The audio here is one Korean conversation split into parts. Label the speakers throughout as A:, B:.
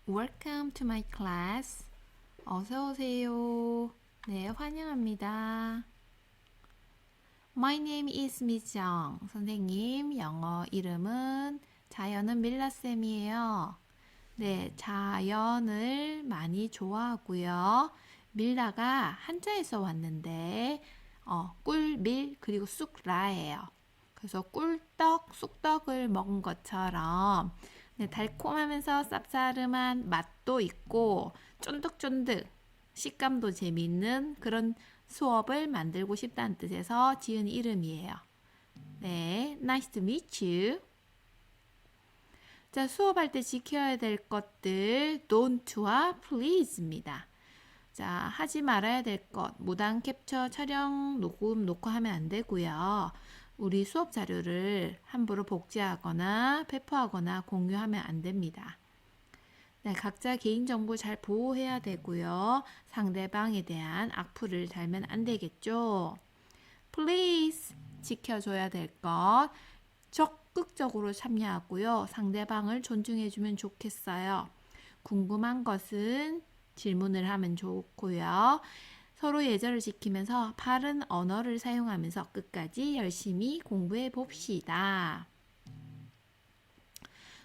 A: Welcome to my class. 어서 오세요. 네, 환영합니다. My name is Miss Young. 선생님, 영어 이름은 자연은 밀라쌤이에요. 네, 자연을 많이 좋아하고요. 밀라가 한자에서 왔는데 꿀밀 그리고 쑥라예요. 그래서 꿀떡, 쑥떡을 먹은 것처럼 네, 달콤하면서 쌉싸름한 맛도 있고 쫀득쫀득 식감도 재밌는 그런 수업을 만들고 싶다는 뜻에서 지은 이름이에요. 네, nice to meet you. 자, 수업할 때 지켜야 될 것들 don't와 please입니다. 자, 하지 말아야 될 것, 무단 캡처, 촬영, 녹음, 녹화하면 안 되고요. 우리 수업 자료를 함부로 복제하거나 배포하거나 공유하면 안 됩니다. 네, 각자 개인정보 잘 보호해야 되고요. 상대방에 대한 악플을 달면 안 되겠죠. Please 지켜줘야 될 것, 적극적으로 참여하고요. 상대방을 존중해주면 좋겠어요. 궁금한 것은 질문을 하면 좋고요. 서로 예절을 지키면서 바른 언어를 사용하면서 끝까지 열심히 공부해 봅시다.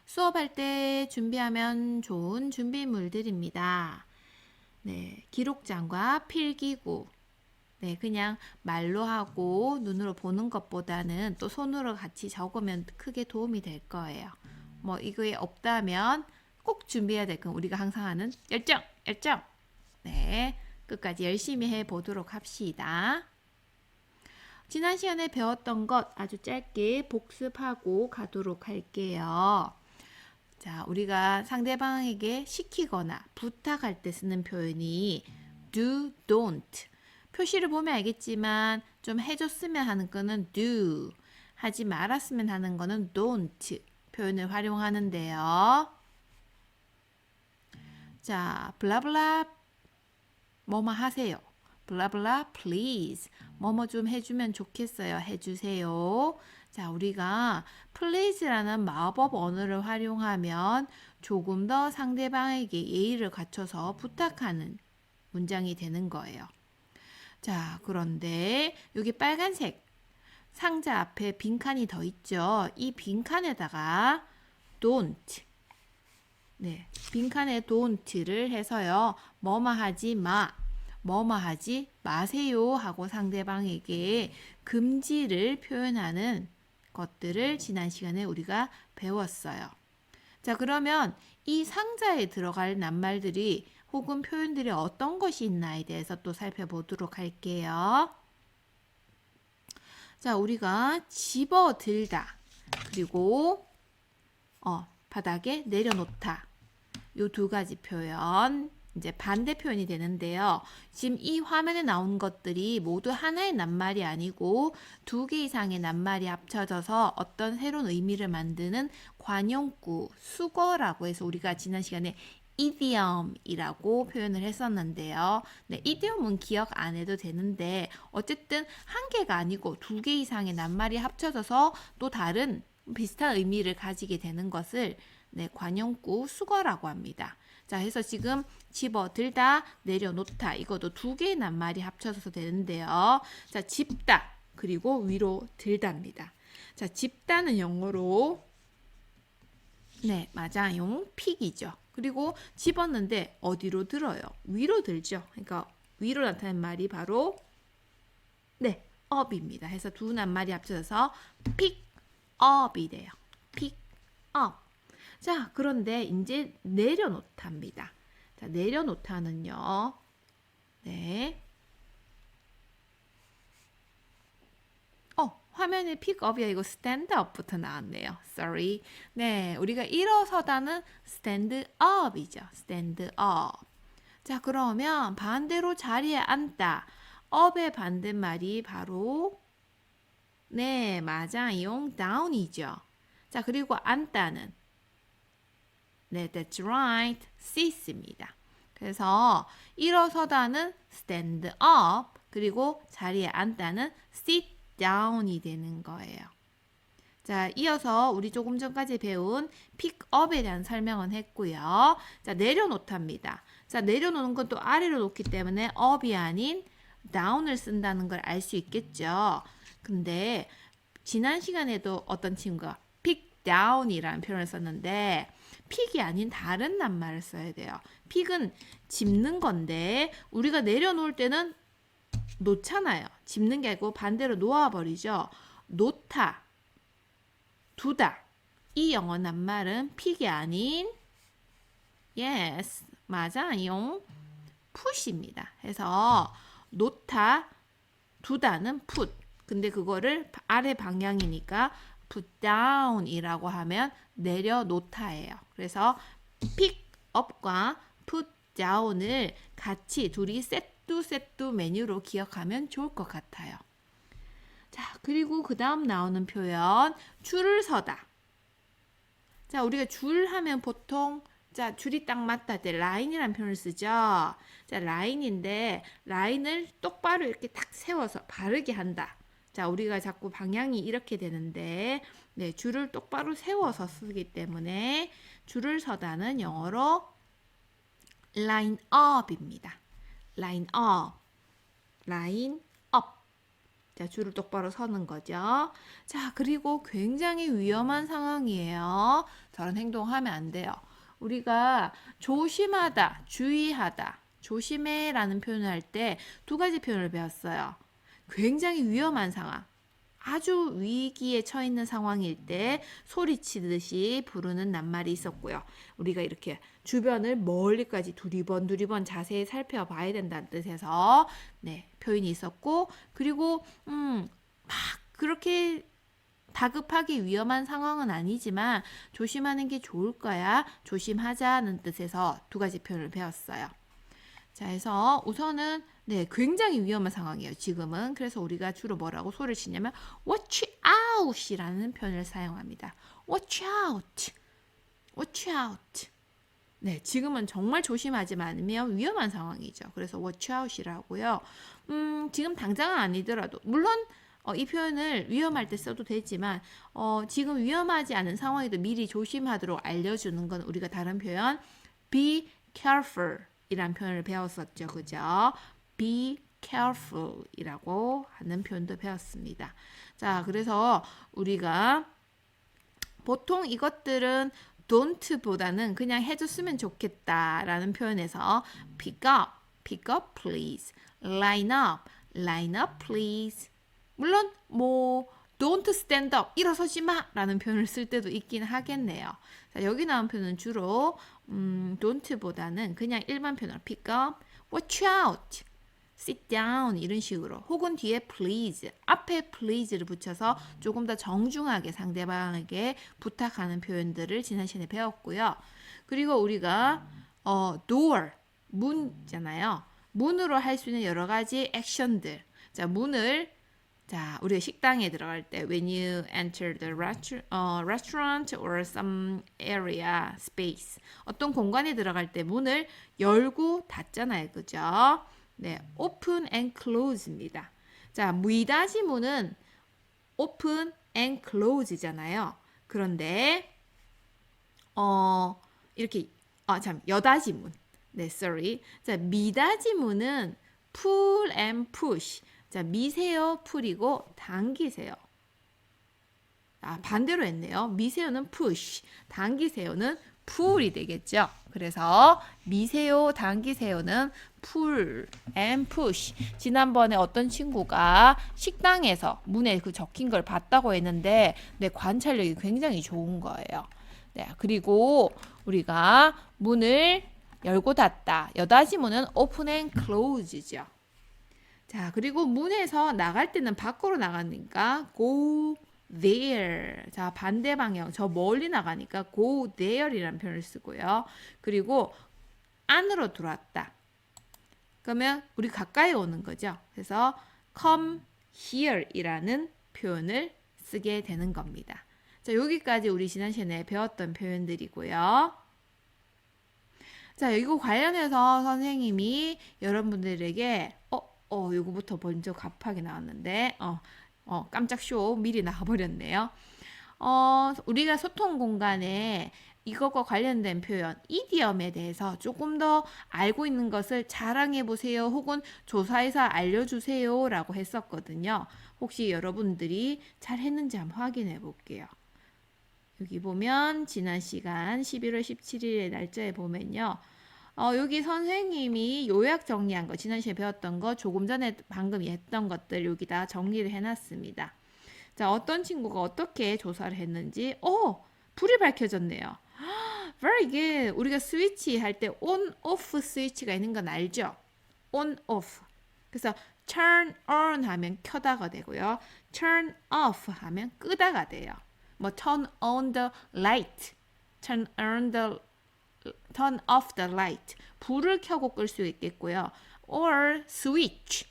A: 수업할 때 준비하면 좋은 준비물들입니다. 네, 기록장과 필기구. 네, 그냥 말로 하고 눈으로 보는 것보다는 또 손으로 같이 적으면 크게 도움이 될 거예요. 뭐 이거에 없다면 꼭 준비해야 될 건 우리가 항상 하는 열정, 열정. 네, 끝까지 열심히 해보도록 합시다. 지난 시간에 배웠던 것 아주 짧게 복습하고 가도록 할게요. 자, 우리가 상대방에게 시키거나 부탁할 때 쓰는 표현이 do, don't. 표시를 보면 알겠지만 좀 해줬으면 하는 거는 do. 하지 말았으면 하는 거는 don't. 표현을 활용하는데요. 자, 블라블라 뭐뭐 하세요. 블라블라 please. 뭐뭐 좀 해주면 좋겠어요. 해주세요. 자, 우리가 please라는 마법 언어를 활용하면 조금 더 상대방에게 예의를 갖춰서 부탁하는 문장이 되는 거예요. 자, 그런데 여기 빨간색 상자 앞에 빈칸이 더 있죠. 이 빈칸에다가 don't. 네, 빈칸에 don't를 해서요. 뭐뭐 하지 마. 뭐뭐 하지 마세요 하고 상대방에게 금지를 표현하는 것들을 지난 시간에 우리가 배웠어요. 자, 그러면 이 상자에 들어갈 낱말들이 혹은 표현들이 어떤 것이 있나에 대해서 또 살펴보도록 할게요. 자, 우리가 집어들다 그리고 바닥에 내려놓다 요 두 가지 표현 이제 반대 표현이 되는데요. 지금 이 화면에 나온 것들이 모두 하나의 낱말이 아니고 두 개 이상의 낱말이 합쳐져서 어떤 새로운 의미를 만드는 관용구, 수거라고 해서 우리가 지난 시간에 idiom이라고 표현을 했었는데요. 네, idiom은 기억 안 해도 되는데 어쨌든 한 개가 아니고 두 개 이상의 낱말이 합쳐져서 또 다른 비슷한 의미를 가지게 되는 것을 네, 관용구 수거라고 합니다. 자, 해서 지금 집어들다, 내려놓다 이것도 두 개의 낱말이 합쳐져서 되는데요. 자, 집다 그리고 위로 들다입니다. 자, 집다는 영어로 네, 맞아요. 픽이죠. 그리고 집었는데 어디로 들어요? 위로 들죠. 그러니까 위로 나타낸 말이 바로 네, up입니다. 해서 두 낱말이 합쳐져서 pick up이 돼요. pick up. 자, 그런데 이제 내려놓답니다. 자, 내려놓다는요. 네. 화면에 픽업이 이거 스탠드업부터 나왔네요. Sorry. 네, 우리가 일어서다는 스탠드업이죠. 스탠드업. 자, 그러면 반대로 자리에 앉다. 업의 반대말이 바로 네, 맞아요. down이죠. 자, 그리고 앉다는 네, that's right. sit입니다. 그래서 일어서다는 stand up 그리고 자리에 앉다는 sit down이 되는 거예요. 자, 이어서 우리 조금 전까지 배운 픽업에 대한 설명은 했고요. 자, 내려놓답니다. 자, 내려놓는 건 또 아래로 놓기 때문에 up이 아닌 down을 쓴다는 걸 알 수 있겠죠. 근데 지난 시간에도 어떤 친구가 pick down이라는 표현을 썼는데 픽이 아닌 다른 낱말을 써야 돼요. 픽은 짚는 건데 우리가 내려놓을 때는 놓잖아요. 짚는 게 아니고 반대로 놓아버리죠. 놓다, 두다. 이 영어 낱말은 픽이 아닌 yes, 맞아요. push입니다. 해서 놓다, 두다는 put. 근데 그거를 아래 방향이니까 put down이라고 하면 내려놓다예요. 그래서 pick up과 put down을 같이 둘이 세뚜 메뉴로 기억하면 좋을 것 같아요. 자, 그리고 그 다음 나오는 표현 줄을 서다. 자, 우리가 줄 하면 보통 자, 줄이 딱 맞다 할 때 라인이라는 표현을 쓰죠. 자, 라인인데 라인을 똑바로 이렇게 딱 세워서 바르게 한다. 자, 우리가 자꾸 방향이 이렇게 되는데 네, 줄을 똑바로 세워서 쓰기 때문에 줄을 서다는 영어로 line up입니다. line up. line up. 자, 줄을 똑바로 서는 거죠. 자, 그리고 굉장히 위험한 상황이에요. 저런 행동하면 안 돼요. 우리가 조심하다, 주의하다, 조심해 라는 표현을 할 때 두 가지 표현을 배웠어요. 굉장히 위험한 상황, 아주 위기에 처해 있는 상황일 때 소리치듯이 부르는 낱말이 있었고요. 우리가 이렇게 주변을 멀리까지 두리번 자세히 살펴봐야 된다는 뜻에서 네, 표현이 있었고, 그리고 막 그렇게 다급하게 위험한 상황은 아니지만 조심하는 게 좋을 거야. 조심하자는 뜻에서 두 가지 표현을 배웠어요. 자, 해서 우선은 네, 굉장히 위험한 상황이에요. 지금은. 그래서 우리가 주로 뭐라고 소리를 치냐면 watch out이라는 표현을 사용합니다. watch out. watch out. 네, 지금은 정말 조심하지 않으면 위험한 상황이죠. 그래서 watch out이라고요. 지금 당장은 아니더라도 물론 이 표현을 위험할 때 써도 되지만 지금 위험하지 않은 상황에도 미리 조심하도록 알려주는 건 우리가 다른 표현 be careful 이란 표현을 배웠었죠. 그죠? be careful 이라고 하는 표현도 배웠습니다. 자, 그래서 우리가 보통 이것들은 don't 보다는 그냥 해줬으면 좋겠다라는 표현에서 pick up please, line up please. 물론 뭐 don't stand up, 일어서지 마 라는 표현을 쓸 때도 있긴 하겠네요. 자, 여기 나온 표현은 주로 don't보다는 그냥 일반 표현으로 pick up, watch out, sit down 이런 식으로, 혹은 뒤에 please, 앞에 please를 붙여서 조금 더 정중하게 상대방에게 부탁하는 표현들을 지난 시간에 배웠고요. 그리고 우리가 door, 문잖아요. 문으로 할 수 있는 여러 가지 액션들. 자, 문을 자, 우리가 식당에 들어갈 때 when you enter the restaurant or some area, space 어떤 공간에 들어갈 때 문을 열고 닫잖아요. 그죠? 네, open and close입니다. 자, 미닫이 문은 open and close잖아요. 그런데 이렇게 여닫이 문. 네, sorry. 자, 미닫이 문은 pull and push. 자, 미세요, 풀이고 당기세요. 반대로 했네요. 미세요는 push, 당기세요는 pull이 되겠죠. 그래서 미세요, 당기세요는 pull and push. 지난번에 어떤 친구가 식당에서 문에 그 적힌 걸 봤다고 했는데 네, 관찰력이 굉장히 좋은 거예요. 네, 그리고 우리가 문을 열고 닫다. 여닫이 문은 open and close죠. 자, 그리고 문에서 나갈 때는 밖으로 나가니까 go there. 자, 반대 방향, 저 멀리 나가니까 go there이라는 표현을 쓰고요. 그리고 안으로 들어왔다. 그러면 우리 가까이 오는 거죠. 그래서 come here이라는 표현을 쓰게 되는 겁니다. 자, 여기까지 우리 지난 시간에 배웠던 표현들이고요. 자, 이거 관련해서 선생님이 여러분들에게 이거부터 먼저 급하게 나왔는데 깜짝 쇼 미리 나와버렸네요. 우리가 소통 공간에 이것과 관련된 표현, 이디엄에 대해서 조금 더 알고 있는 것을 자랑해 보세요. 혹은 조사해서 알려주세요. 라고 했었거든요. 혹시 여러분들이 잘 했는지 한번 확인해 볼게요. 여기 보면 지난 시간 11월 17일의 날짜에 보면요. 여기 선생님이 요약 정리한 거, 지난 시간에 배웠던 거, 조금 전에 방금 했던 것들 여기다 정리를 해놨습니다. 자, 어떤 친구가 어떻게 조사를 했는지, 불이 밝혀졌네요. Very good. 우리가 스위치 할 때 on, off 스위치가 있는 건 알죠? on, off. 그래서 turn on 하면 켜다가 되고요. turn off 하면 끄다가 돼요. 뭐 turn on the light, turn off the light. 불을 켜고 끌 수 있겠고요. or switch.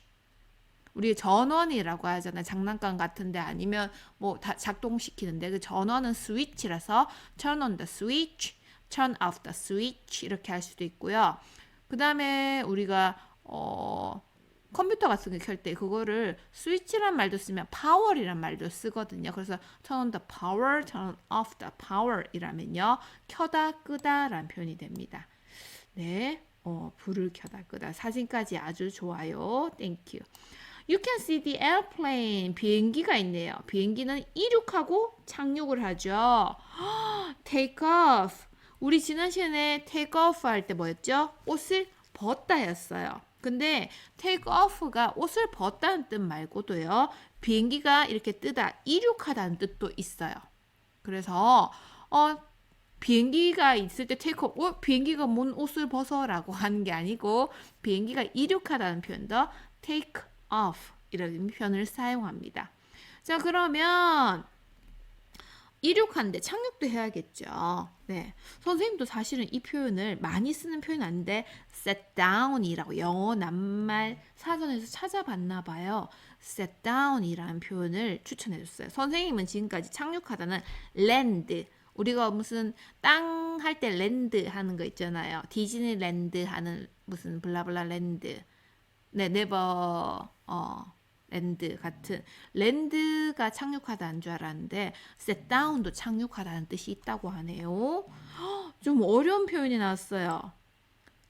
A: 우리 전원이라고 하잖아요. 장난감 같은데 아니면 뭐 다 작동시키는데 그 전원은 스위치라서 turn on the switch, turn off the switch 이렇게 할 수도 있고요. 그 다음에 우리가 컴퓨터 같은 거 켤 때 그거를 스위치란 말도 쓰면 파워이란 말도 쓰거든요. 그래서 turn on the power, turn off the power 이라면요. 켜다 끄다 라는 표현이 됩니다. 네, 불을 켜다 끄다. 사진까지 아주 좋아요. Thank you. You can see the airplane. 비행기가 있네요. 비행기는 이륙하고 착륙을 하죠. Take off. 우리 지난 시간에 take off 할 때 뭐였죠? 옷을 벗다였어요. 근데 take off가 옷을 벗다는 뜻 말고도요. 비행기가 이렇게 뜨다, 이륙하다는 뜻도 있어요. 그래서 비행기가 있을 때 take off, 비행기가 뭔 옷을 벗어라고 하는 게 아니고 비행기가 이륙하다는 표현도 take off 이런 표현을 사용합니다. 자, 그러면 이륙하는데 착륙도 해야겠죠. 네, 선생님도 사실은 이 표현을 많이 쓰는 표현 아닌데 sit down이라고 영어 낱말 사전에서 찾아봤나 봐요. sit down이라는 표현을 추천해 줬어요. 선생님은 지금까지 착륙하다는 land, 우리가 무슨 땅 할 때 랜드 하는 거 있잖아요. 디즈니랜드 하는 무슨 블라블라 랜드, 네, 네버 랜드 같은 랜드가 착륙하다는 줄 알았는데 sit down도 착륙하다는 뜻이 있다고 하네요. 좀 어려운 표현이 나왔어요.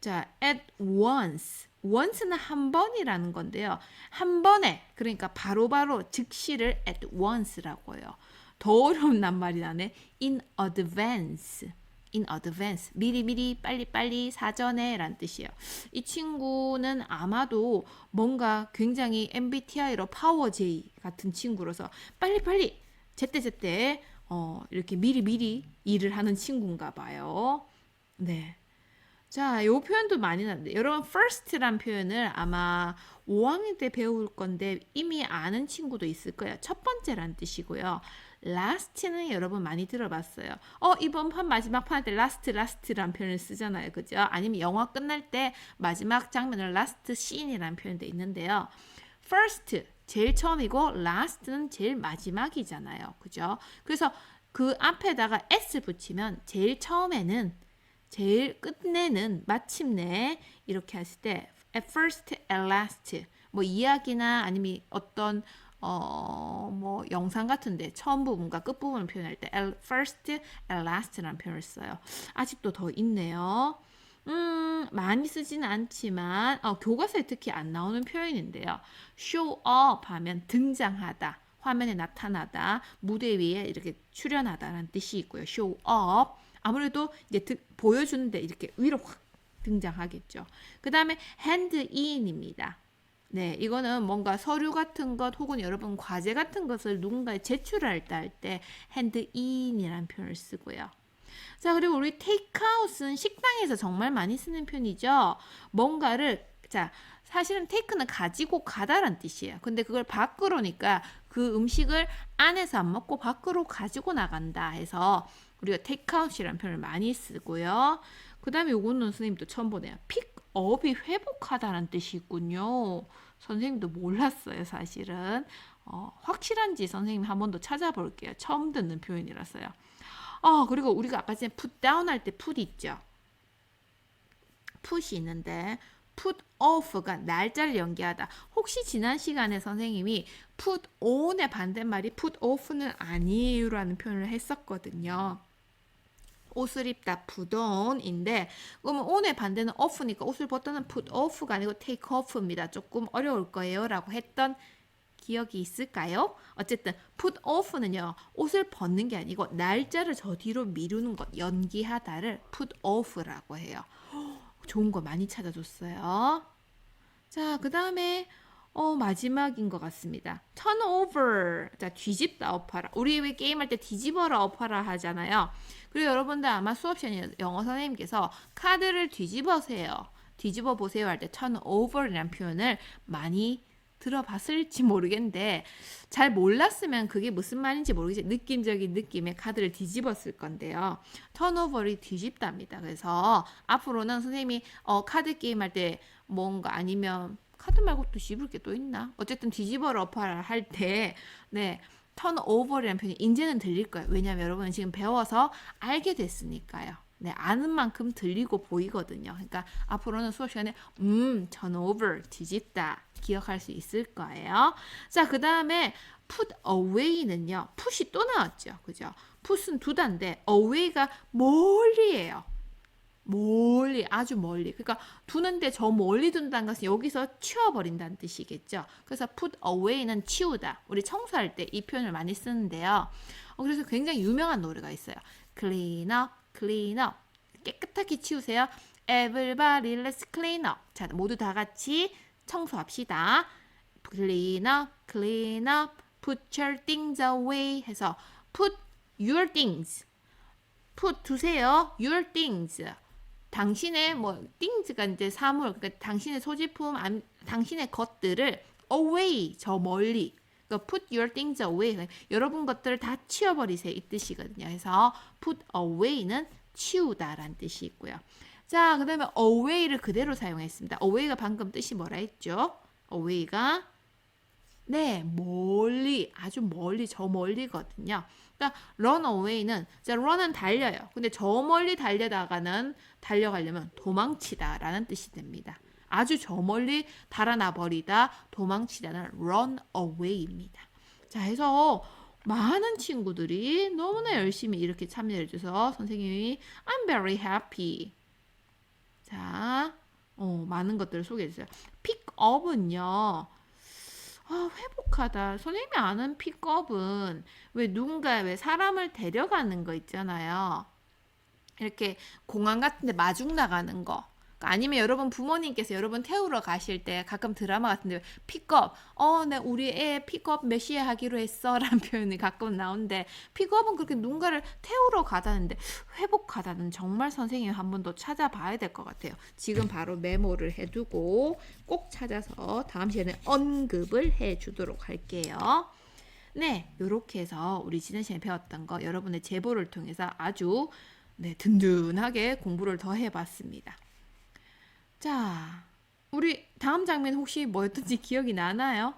A: 자, at once. once는 한 번이라는 건데요. 한 번에, 그러니까 바로바로 즉시를 at once라고 해요. 더 어려운 낱말이 나네. in advance. in advance. 미리미리 빨리빨리 사전에 라는 뜻이에요. 이 친구는 아마도 뭔가 굉장히 MBTI로 파워 J 같은 친구로서 빨리빨리 제때제때 이렇게 미리미리 일을 하는 친구인가 봐요. 네. 자, 요 표현도 많이 나는데 여러분 first란 표현을 아마 5학년 때 배울 건데 이미 아는 친구도 있을 거예요. 첫 번째란 뜻이고요. last는 여러분 많이 들어봤어요. 이번 판 마지막 판 할 때 last란 표현을 쓰잖아요. 그죠? 아니면 영화 끝날 때 마지막 장면을 last scene이라는 표현도 있는데요. first 제일 처음이고 last는 제일 마지막이잖아요. 그죠? 그래서 그 앞에다가 s 붙이면 제일 처음에는 제일 끝내는 마침내 이렇게 했을 때 at first, at last 뭐 이야기나 아니면 어떤 뭐 영상 같은데 처음 부분과 끝 부분을 표현할 때 at first, at last라는 표현을 써요. 아직도 더 있네요. 많이 쓰지는 않지만 교과서에 특히 안 나오는 표현인데요. show up 하면 등장하다, 화면에 나타나다, 무대 위에 이렇게 출연하다라는 뜻이 있고요. show up 아무래도 이제 보여주는데 이렇게 위로 확 등장하겠죠. 그 다음에 hand in입니다. 네, 이거는 뭔가 서류 같은 것 혹은 여러분 과제 같은 것을 누군가에 제출할 때 hand in이라는 표현을 쓰고요. 자, 그리고 우리 take out은 식당에서 정말 많이 쓰는 표현이죠. 뭔가를, 자, 사실은 take는 가지고 가다란 뜻이에요. 근데 그걸 밖으로니까 그 음식을 안에서 안 먹고 밖으로 가지고 나간다 해서 우리가 take out이라는 표현을 많이 쓰고요. 그 다음에 요거는 선생님도 처음 보네요. pick up이 회복하다라는 뜻이 있군요. 선생님도 몰랐어요, 사실은. 확실한지 선생님 한 번 더 찾아볼게요. 처음 듣는 표현이라서요. 그리고 우리가 아까 전에 put down 할 때 put 있죠. put이 있는데 put off가 날짜를 연기하다. 혹시 지난 시간에 선생님이 put on의 반대말이 put off는 아니에요라는 표현을 했었거든요. 옷을 입다 put on인데 그러면 on의 반대는 off니까 옷을 벗다는 put off가 아니고 take off입니다. 조금 어려울 거예요 라고 했던 기억이 있을까요? 어쨌든 put off는요. 옷을 벗는 게 아니고 날짜를 저 뒤로 미루는 것, 연기하다를 put off라고 해요. 좋은 거 많이 찾아줬어요. 자, 그 다음에 마지막인 것 같습니다. turn over. 자, 뒤집다 엎어라. 우리 왜 게임할 때 뒤집어라 엎어라 하잖아요. 그리고 여러분들 아마 수업 시간에 영어 선생님께서 카드를 뒤집어세요. 뒤집어 보세요 할 때 turn over이라는 표현을 많이 들어봤을지 모르겠는데 잘 몰랐으면 그게 무슨 말인지 모르겠지. 느낌적인 느낌의 카드를 뒤집었을 건데요. 턴오버를 뒤집답니다. 그래서 앞으로는 선생님이 카드 게임 할 때 뭔가 아니면 카드 말고 또 뒤집을 게 또 있나? 어쨌든 뒤집어라 엎어라 할 때 네. 턴오버라는 표현이 이제는 들릴 거예요. 왜냐하면 여러분은 지금 배워서 알게 됐으니까요. 네, 아는 만큼 들리고 보이거든요. 그러니까 앞으로는 수업 시간에 turnover, 뒤집다 기억할 수 있을 거예요. 자, 그 다음에 put away는요. put이 또 나왔죠. 그죠? put은 두단데 away가 멀리예요. 멀리, 아주 멀리. 그러니까 두는데 저 멀리 둔다는 것은 여기서 치워버린다는 뜻이겠죠. 그래서 put away는 치우다. 우리 청소할 때 이 표현을 많이 쓰는데요. 그래서 굉장히 유명한 노래가 있어요. clean up, clean up. 깨끗하게 치우세요. Everybody, let's clean up. 자, 모두 다 같이 청소합시다. clean up, clean up. Put your things away 해서 put your things. put 두세요. your things. 당신의 things가 이제 사물, 그러니까 당신의 소지품, 당신의 것들을 away, 저 멀리. 그러니까 put your things away. 여러분 것들을 다 치워버리세요. 이 뜻이거든요. 그래서 put away는 치우다라는 뜻이 있고요. 자, 그 다음에 away를 그대로 사용했습니다. away가 방금 뜻이 뭐라 했죠? away가 네, 멀리, 아주 멀리, 저 멀리거든요. 그러니까 run away는 자, run은 달려요. 근데 저 멀리 달려가려면 도망치다라는 뜻이 됩니다. 아주 저 멀리 달아나 버리다, 도망치다는 run away입니다. 자, 해서 많은 친구들이 너무나 열심히 이렇게 참여해 줘서 선생님이 I'm very happy. 자, 많은 것들을 소개해 주세요. pick up은요. 회복하다. 선생님이 아는 픽업은 왜 사람을 데려가는 거 있잖아요. 이렇게 공항 같은 데 마중 나가는 거. 아니면 여러분 부모님께서 여러분 태우러 가실 때 가끔 드라마 같은데 픽업, 네, 우리 애 픽업 몇 시에 하기로 했어 라는 표현이 가끔 나오는데 픽업은 그렇게 누군가를 태우러 가다는데 회복하다는 정말 선생님 한 번 더 찾아봐야 될 것 같아요. 지금 바로 메모를 해두고 꼭 찾아서 다음 시간에 언급을 해주도록 할게요. 네, 이렇게 해서 우리 지난 시간에 배웠던 거 여러분의 제보를 통해서 아주 네, 든든하게 공부를 더 해봤습니다. 자, 우리 다음 장면 혹시 뭐였던지 기억이 나나요?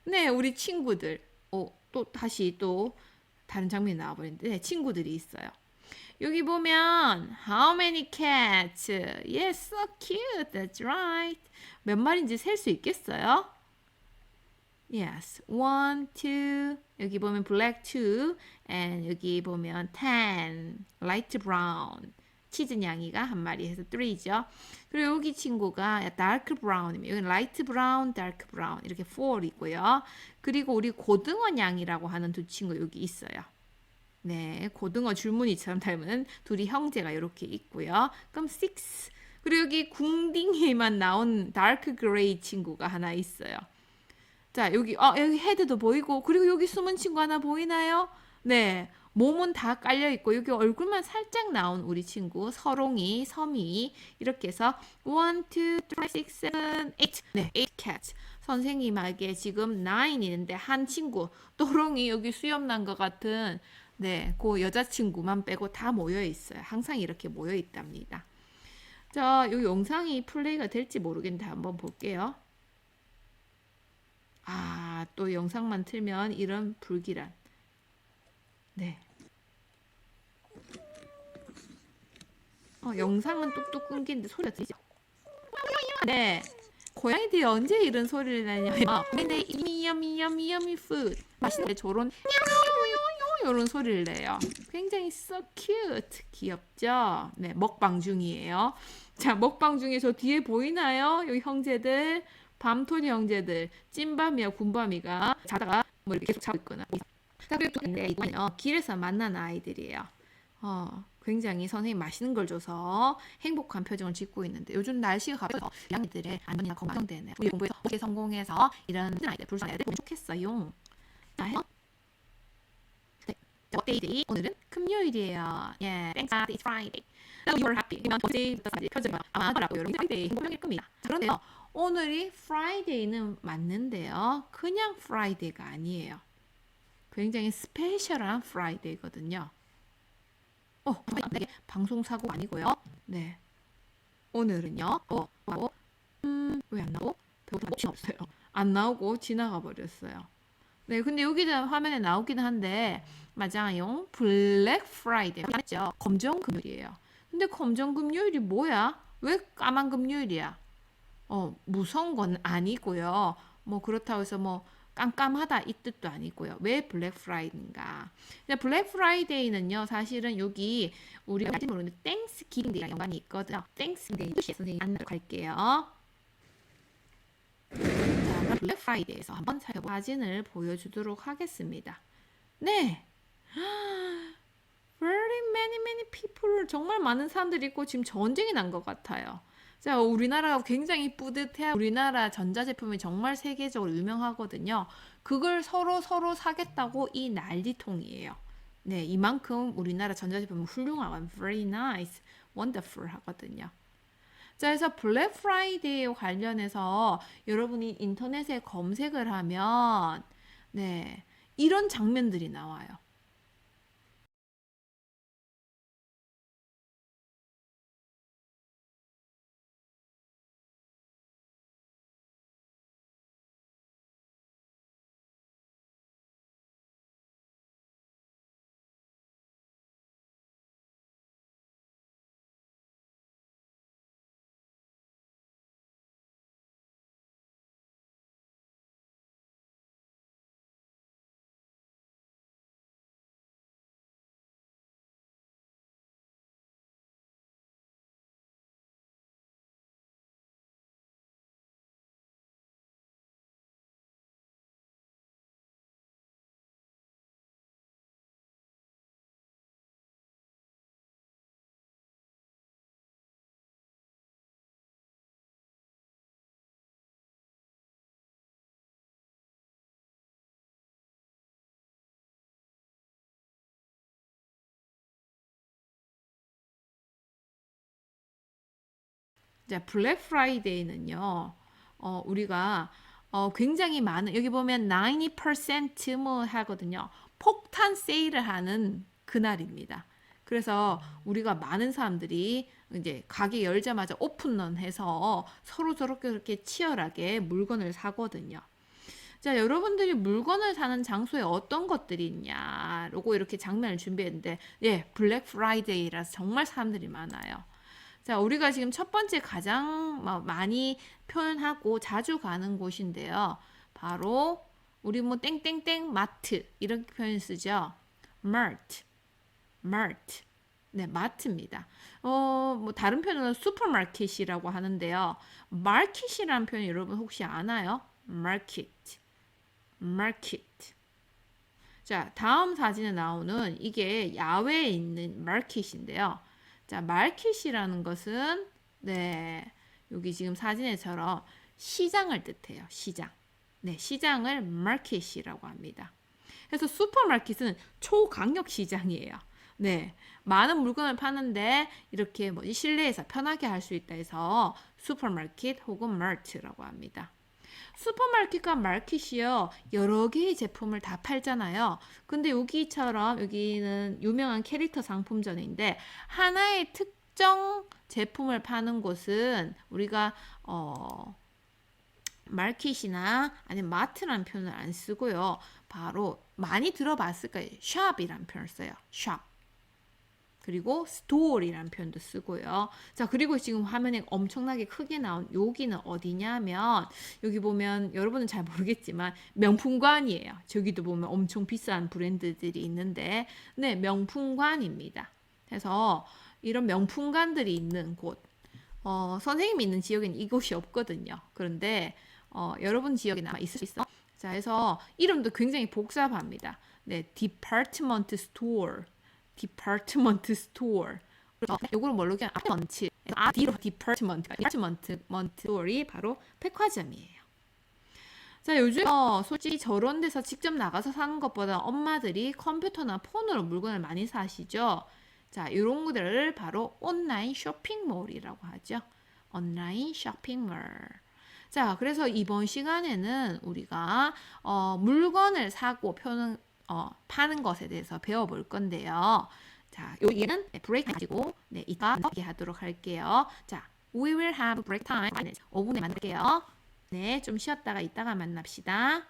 A: 네, 우리 친구들. 또 다시 또 다른 장면이 나와버렸는데 네, 친구들이 있어요. 여기 보면 How many cats? Yes, so cute. That's right. 몇 마리인지 셀 수 있겠어요? Yes, 1, 2. 여기 보면 black 2, and 여기 보면 10, light brown. 치즈 양이가 한 마리 해서 3죠. 그리고 여기 친구가 dark brown입니다. 여기 light brown, dark brown 이렇게 4이고요. 그리고 우리 고등어 양이라고 하는 두 친구 여기 있어요. 네, 고등어 줄무늬처럼 닮은 둘이 형제가 이렇게 있고요. 그럼 6. 그리고 여기 궁딩이만 나온 dark gray 친구가 하나 있어요. 자, 여기 헤드도 보이고 그리고 여기 숨은 친구 하나 보이나요? 네. 몸은 다 깔려 있고 여기 얼굴만 살짝 나온 우리 친구 서롱이, 섬이 이렇게 해서 1, 2, 3, 6, 7, 8 네, 8 cats. 선생님에게 지금 9 있는데 한 친구 또롱이 여기 수염 난 것 같은 네, 그 여자친구만 빼고 다 모여 있어요. 항상 이렇게 모여 있답니다. 자, 이 영상이 플레이가 될지 모르겠는데 한번 볼게요. 또 영상만 틀면 이런 불길한 네. 영상은 뚝뚝 끊기는데 소리가 들리죠? 네. 고양이들이 언제 이런 소리를 내냐면 근데 yummy food 맛있는데 저런 이런 소리를 내요. 굉장히 so cute 귀엽죠? 네, 먹방 중이에요. 자, 먹방 중에 저 뒤에 보이나요? 여기 형제들 밤토니 형제들 찐밤이와 군밤이가 자다가 뭐 이렇게 계속 자고 있거나. 자, 그리고 이거는요 길에서 만난 아이들이에요. 굉장히 선생님 맛있는 걸 줘서 행복한 표정을 짓고 있는데 요즘 날씨가 가벼워서 양이들의 안전이나 건강 때문에 우리 공부에서 어떻게 성공해서 이런 아이들 불쌍한 아이들 보면 좋겠어요. 자, 해요. 네. 어때이들이 오늘은 금요일이에요. 예, thanks God it's Friday. Now you're happy. 그러면 어제부터 이제 표정이 아마 하더라고요. 여러분 Friday 행복일 겁니다. 그런데요, 오늘이 Friday는 맞는데요, 그냥 Friday가 아니에요. 굉장히 스페셜한 Friday거든요. 이게 방송 사고 아니고요. 네. 오늘은요. 왜 안 나오고? 배고픈 거 없어요. 안 나오고 지나가 버렸어요. 네, 근데 여기는 화면에 나오긴 한데 맞아요. 블랙 프라이데이 맞죠? 검정 금요일이에요. 근데 검정 금요일이 뭐야? 왜 까만 금요일이야? 무서운 건 아니고요. 뭐 그렇다고 해서 뭐 깜깜하다 이 뜻도 아니고요. 왜 블랙 프라이데이인가? 블랙 프라이데이는요, 사실은 여기 우리가 알지 모르는 땡스기빙데이랑 연관이 있거든요. 땡스기빙데이 선생님 안내할게요. 자, 블랙 프라이데이에서 한번 살펴본 사진을 보여주도록 하겠습니다. 네. Very many people 정말 많은 사람들이 있고 지금 전쟁이 난 것 같아요. 자, 우리나라가 굉장히 뿌듯해. 우리나라 전자제품이 정말 세계적으로 유명하거든요. 그걸 서로 사겠다고 이 난리통이에요. 네, 이만큼 우리나라 전자제품은 훌륭하고 very nice, wonderful 하거든요. 자, 그래서 블랙 프라이데이 관련해서 여러분이 인터넷에 검색을 하면 네, 이런 장면들이 나와요. 자, 블랙 프라이데이는요, 우리가 굉장히 많은, 여기 보면 90%뭐 하거든요. 폭탄 세일을 하는 그날입니다. 그래서 우리가 많은 사람들이 이제 가게 열자마자 오픈런 해서 서로 저렇게 치열하게 물건을 사거든요. 자, 여러분들이 물건을 사는 장소에 어떤 것들이 있냐, 요거 이렇게 장면을 준비했는데, 예, 블랙 프라이데이라서 정말 사람들이 많아요. 자, 우리가 지금 첫 번째 가장 많이 표현하고 자주 가는 곳인데요. 바로 우리 뭐 땡땡땡 마트 이렇게 표현 쓰죠. Mart, Mart. 네, 마트입니다. 뭐 다른 표현은 슈퍼마켓이라고 하는데요. 마켓이라는 표현 여러분 혹시 아나요? Market, Market. 자, 다음 사진에 나오는 이게 야외에 있는 마켓인데요. 자, 마켓이라는 것은 네, 여기 지금 사진에처럼 시장을 뜻해요. 시장. 네, 시장을 마켓이라고 합니다. 그래서 슈퍼마켓은 초강력 시장이에요. 네, 많은 물건을 파는데 이렇게 뭐 실내에서 편하게 할 수 있다 해서 슈퍼마켓 혹은 마트라고 합니다. 슈퍼마켓과 마켓이요, 여러 개의 제품을 다 팔잖아요. 근데 여기처럼 여기는 유명한 캐릭터 상품점인데 하나의 특정 제품을 파는 곳은 우리가 마켓이나 아니면 마트라는 표현을 안 쓰고요. 바로 많이 들어봤을 거예요. 샵이라는 표현을 써요. 샵. 그리고 store이라는 표현도 쓰고요. 자, 그리고 지금 화면에 엄청나게 크게 나온 여기는 어디냐면 여기 보면 여러분은 잘 모르겠지만 명품관이에요. 저기도 보면 엄청 비싼 브랜드들이 있는데 네, 명품관입니다. 그래서 이런 명품관들이 있는 곳 선생님이 있는 지역에는 이곳이 없거든요. 그런데 여러분 지역에는 아마 있을 수 있어. 자, 해서 이름도 굉장히 복잡합니다. 네, department store, department store. 그래서 요거를 뭘로 그냥 앞에 얹지. D로 department store이 바로 백화점이에요. 자, 요즘 솔직히 저런 데서 직접 나가서 사는 것보다 엄마들이 컴퓨터나 폰으로 물건을 많이 사시죠. 자, 이런 것들을 바로 온라인 쇼핑몰이라고 하죠. 온라인 쇼핑몰. 자, 그래서 이번 시간에는 우리가 물건을 사고 파는 것에 대해서 배워볼 건데요. 자, 여기는 브레이크 가지고 네, 이따 얘기하도록 할게요. 자, we will have break time. 5분에 만날게요. 네, 좀 쉬었다가 이따가 만납시다.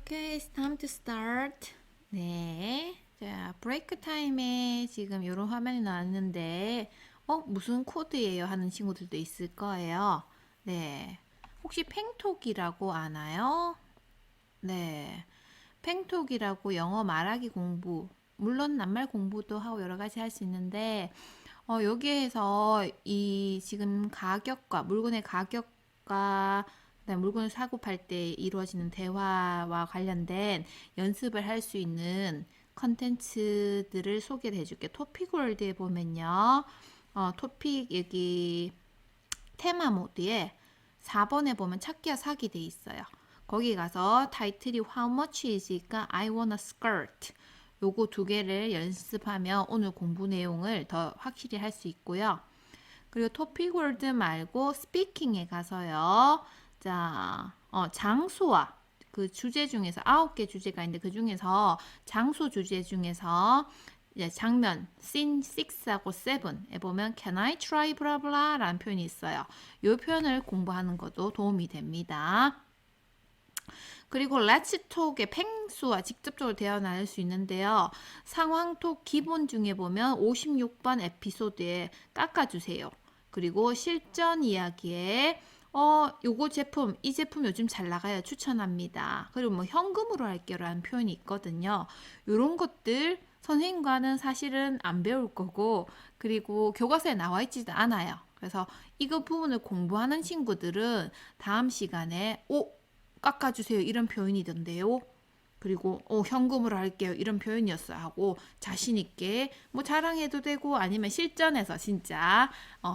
A: Okay, it's time to start. 네. 자, 브레이크 타임에 지금 이런 화면이 나왔는데, 무슨 코드예요? 하는 친구들도 있을 거예요. 네. 혹시 팽톡이라고 아나요? 네. 팽톡이라고 영어 말하기 공부, 물론 낱말 공부도 하고 여러 가지 할 수 있는데, 여기에서 이 지금 가격과 물건의 가격과 그다음 물건을 사고 팔 때 이루어지는 대화와 관련된 연습을 할 수 있는 컨텐츠들을 소개를 해줄게. 토픽 월드에 보면요. 토픽 여기 테마 모드에 4번에 보면 찾기와 사기 돼 있어요. 거기 가서 타이틀이 How much is니까 I want a skirt. 요거 두 개를 연습하면 오늘 공부 내용을 더 확실히 할 수 있고요. 그리고 토픽 월드 말고 스피킹에 가서요. 자, 장소와 그 주제 중에서 9개 주제가 있는데 그 중에서 장소 주제 중에서 장면, scene 6하고 7에 보면 Can I try blah blah 라는 표현이 있어요. 이 표현을 공부하는 것도 도움이 됩니다. 그리고 Let's Talk의 팽수와 직접적으로 대화 나눌 수 있는데요. 상황톡 기본 중에 보면 56번 에피소드에 깎아주세요. 그리고 실전 이야기에 요거 제품, 이 제품 요즘 잘 나가요. 추천합니다. 그리고 뭐 현금으로 할게요 라는 표현이 있거든요. 요런 것들 선생님과는 사실은 안 배울 거고 그리고 교과서에 나와 있지도 않아요. 그래서 이거 부분을 공부하는 친구들은 다음 시간에 깎아주세요 이런 표현이던데요. 그리고 현금으로 할게요 이런 표현이었어요 하고 자신 있게 뭐 자랑해도 되고 아니면 실전에서 진짜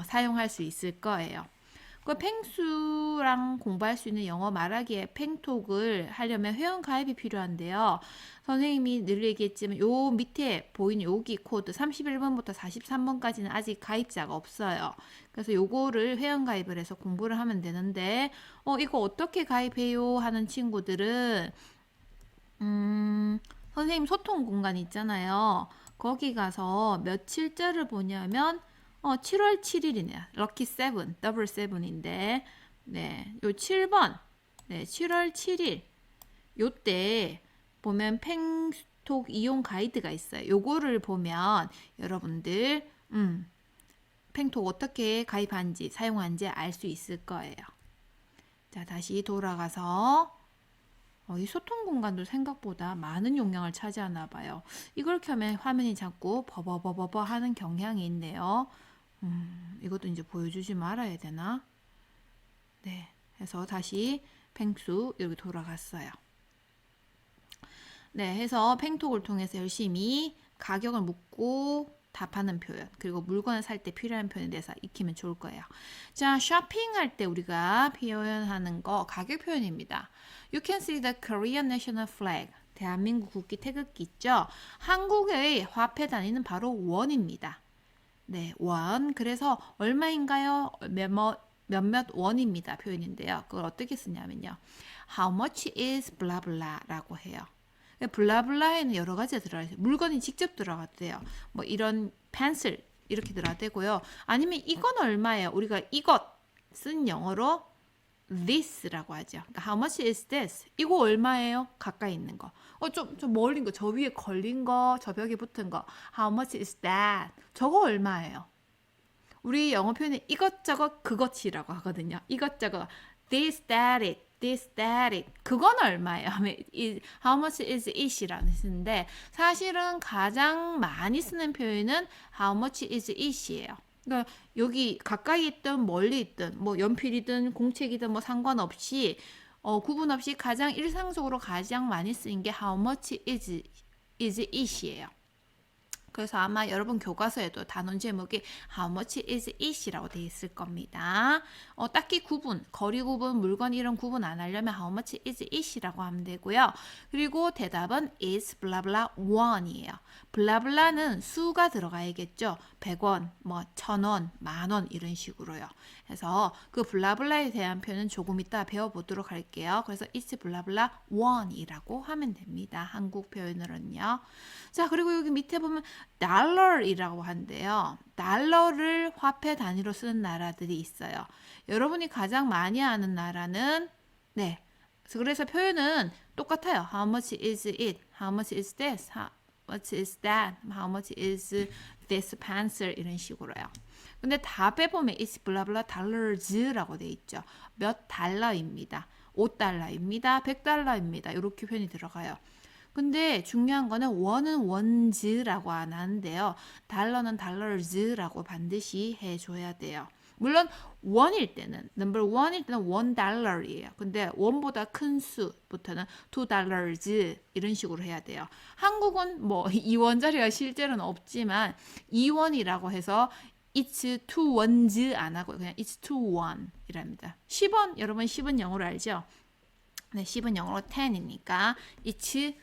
A: 사용할 수 있을 거예요. 그 팽수랑 공부할 수 있는 영어 말하기의 팽톡을 하려면 회원 가입이 필요한데요. 선생님이 늘 얘기했지만 요 밑에 보이는 여기 코드 31번부터 43번까지는 아직 가입자가 없어요. 그래서 요거를 회원 가입을 해서 공부를 하면 되는데 이거 어떻게 가입해요? 하는 친구들은 선생님 소통 공간 있잖아요. 거기 가서 며칠자를 보냐면 7월 7일이네요. 럭키 7, 더블 7인데 네, 요 7번. 네, 7월 7일. 요때 보면 팽톡 이용 가이드가 있어요. 요거를 보면 여러분들 팽톡 어떻게 가입한지 사용한지 알 수 있을 거예요. 자, 다시 돌아가서 이 소통 공간도 생각보다 많은 용량을 차지하나 봐요. 이걸 켜면 화면이 자꾸 버버버버버 하는 경향이 있네요. 이것도 이제 보여주지 말아야 되나? 네, 해서 다시 팽수 여기 돌아갔어요. 네, 해서 팽톡을 통해서 열심히 가격을 묻고 답하는 표현 그리고 물건을 살 때 필요한 표현에 대해서 익히면 좋을 거예요. 자, 쇼핑할 때 우리가 표현하는 거 가격 표현입니다. You can see the Korean national flag. 대한민국 국기 태극기 있죠? 한국의 화폐 단위는 바로 원입니다. 네, 원. 그래서 얼마인가요? 몇몇 원입니다. 표현인데요. 그걸 어떻게 쓰냐면요. How much is blah blah 라고 해요. 블라블라에는 여러 가지가 들어가 있어요. 물건이 직접 들어가도 돼요. 뭐 이런 펜슬 이렇게 들어가도 되고요. 아니면 이건 얼마예요? 우리가 이것 쓴 영어로 this라고 하죠. 그러니까 how much is this? 이거 얼마예요? 가까이 있는 거. 좀 멀린 거. 저 위에 걸린 거, 저 벽에 붙은 거. How much is that? 저거 얼마예요? 우리 영어 표현에 이것저것 그것이라고 하거든요. 이것저것 this, that, it. this, that, it. 그건 얼마예요? How much is it이라는 뜻인데 사실은 가장 많이 쓰는 표현은 how much is it이에요. 그러니까 여기 가까이 있든 멀리 있든 뭐 연필이든 공책이든 뭐 상관없이 구분 없이 가장 일상적으로 가장 많이 쓰인 게 how much is it이에요. 그래서 아마 여러분 교과서에도 단원 제목이 How much is it이라고 되어 있을 겁니다. 딱히 구분, 거리 구분, 물건 이런 구분 안 하려면 How much is it이라고 하면 되고요. 그리고 대답은 is blah blah one이에요. 블라블라는 수가 들어가야겠죠. 100원, 뭐 1000원, 만원 이런 식으로요. 그래서 그 블라블라에 대한 표현은 조금 이따 배워보도록 할게요. 그래서 it's blah blah one이라고 하면 됩니다. 한국 표현으로는요. 자, 그리고 여기 밑에 보면 달러이라고 한대요. 달러를 화폐 단위로 쓰는 나라들이 있어요. 여러분이 가장 많이 아는 나라는 네, 그래서 표현은 똑같아요. How much is it? How much is this? How much is that? How much is this pencil? 이런 식으로요. 근데 답에 보면 it's blah blah dollars라고 돼 있죠. 몇 달러입니다. 5달러입니다. 100달러입니다. 이렇게 표현이 들어가요. 근데 중요한 거는 원은 원즈라고 안 하는데요. 달러는 달러즈라고 반드시 해줘야 돼요. 물론 원일 때는 넘버 원일 때는 $1이에요. 근데 원보다 큰 수부터는 $2 이런 식으로 해야 돼요. 한국은 뭐 2원짜리가 실제로는 없지만 2원이라고 해서 it's 2원즈 안 하고 그냥 it's 2원 이랍니다. 10원 여러분 10은 영어로 알죠? 네, 10은 영어로 10이니까 it's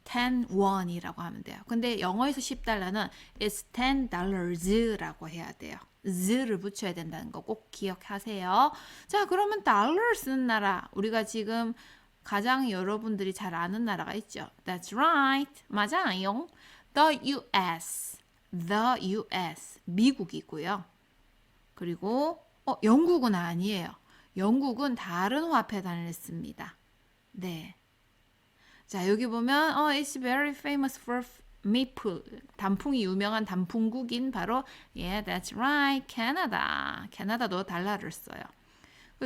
A: 10원이라고 하면 돼요. 근데 영어에서 10달러는 it's $10라고 해야 돼요. z를 붙여야 된다는 거 꼭 기억하세요. 자, 그러면 달러 쓰는 나라 우리가 지금 가장 여러분들이 잘 아는 나라가 있죠. That's right. 맞아요. The US. The US. 미국이고요. 그리고 영국은 아니에요. 영국은 다른 화폐단을 씁니다. 네. 자, 여기 보면 it's very famous for maple. 단풍이 유명한 단풍국인 바로 yeah, that's right. 캐나다. 캐나다도 달러를 써요.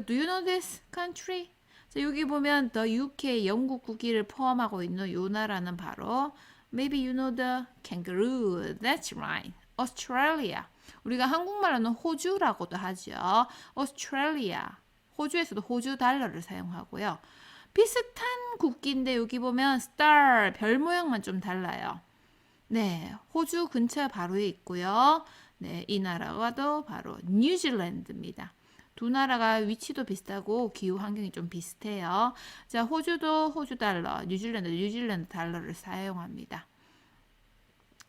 A: Do you know this country? 자, 여기 보면 the UK 영국 국기를 포함하고 있는 이 나라는 바로 maybe you know the kangaroo. That's right. Australia. 우리가 한국말로는 호주라고도 하죠. Australia. 호주에서도 호주 달러를 사용하고요. 비슷한 국기인데 여기 보면 star, 별 모양만 좀 달라요. 네, 호주 근처에 바로 있고요. 네, 이 나라가도 바로 뉴질랜드입니다. 두 나라가 위치도 비슷하고 기후 환경이 좀 비슷해요. 자, 호주도 호주 달러, 뉴질랜드 달러를 사용합니다.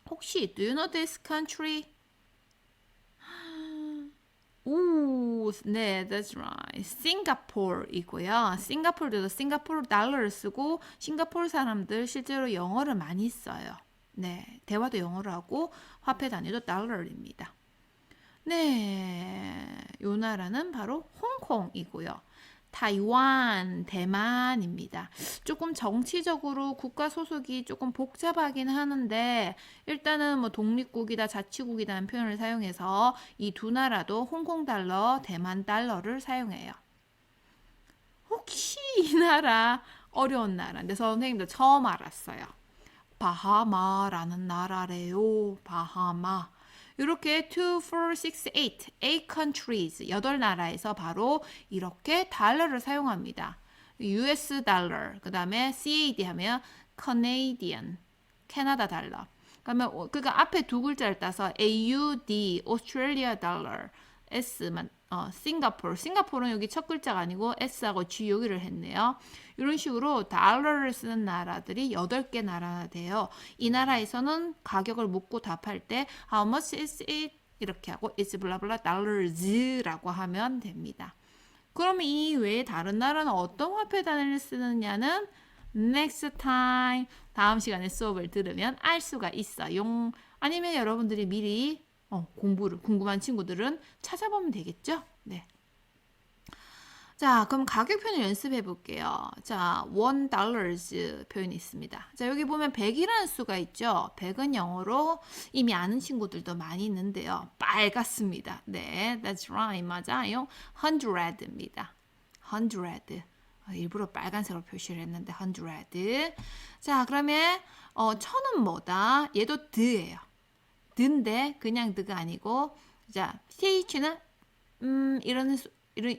A: 혹시 do you know this country? 오, 네, that's right. 싱가포르이고요. 싱가포르도 싱가포르 달러를 쓰고 싱가포르 사람들 실제로 영어를 많이 써요. 네, 대화도 영어로 하고 화폐 단위도 달러입니다. 네, 요 나라는 바로 홍콩이고요. 타이완, 대만입니다. 조금 정치적으로 국가 소속이 조금 복잡하긴 하는데 일단은 뭐 독립국이다 자치국이라는 표현을 사용해서 이 두 나라도 홍콩 달러, 대만 달러를 사용해요. 혹시 이 나라 어려운 나라인데 선생님도 처음 알았어요. 바하마라는 나라래요. 바하마. 이렇게 2, 4, 6, 8 countries, 8나라에서 바로 이렇게 달러를 사용합니다. US 달러, 그 다음에 CAD 하면 Canadian, 캐나다 달러. 그러면 그러니까 앞에 두 글자를 따서 AUD, Australia 달러, S만 싱가포르는 여기 첫 글자가 아니고 S하고 G 여기를 했네요. 이런 식으로 달러를 쓰는 나라들이 8개 나라가 돼요. 이 나라에서는 가격을 묻고 답할 때 How much is it? 이렇게 하고 It's blah blah dollars라고 하면 됩니다. 그럼 이 외에 다른 나라는 어떤 화폐 단위를 쓰느냐는 next time 다음 시간에 수업을 들으면 알 수가 있어요. 아니면 여러분들이 미리 공부를 궁금한 친구들은 찾아보면 되겠죠? 네. 자, 그럼 가격 표현 연습해 볼게요. 자, $1 표현이 있습니다. 자, 여기 보면 100이라는 수가 있죠. 100은 영어로 이미 아는 친구들도 많이 있는데요. 빨갛습니다. 네, that's right. 맞아요. 100입니다. 100. 일부러 빨간색으로 표시를 했는데 100. 자, 그러면 천은 뭐다? 얘도 드예요. 드인데 그냥 드가 아니고 자, th는 이런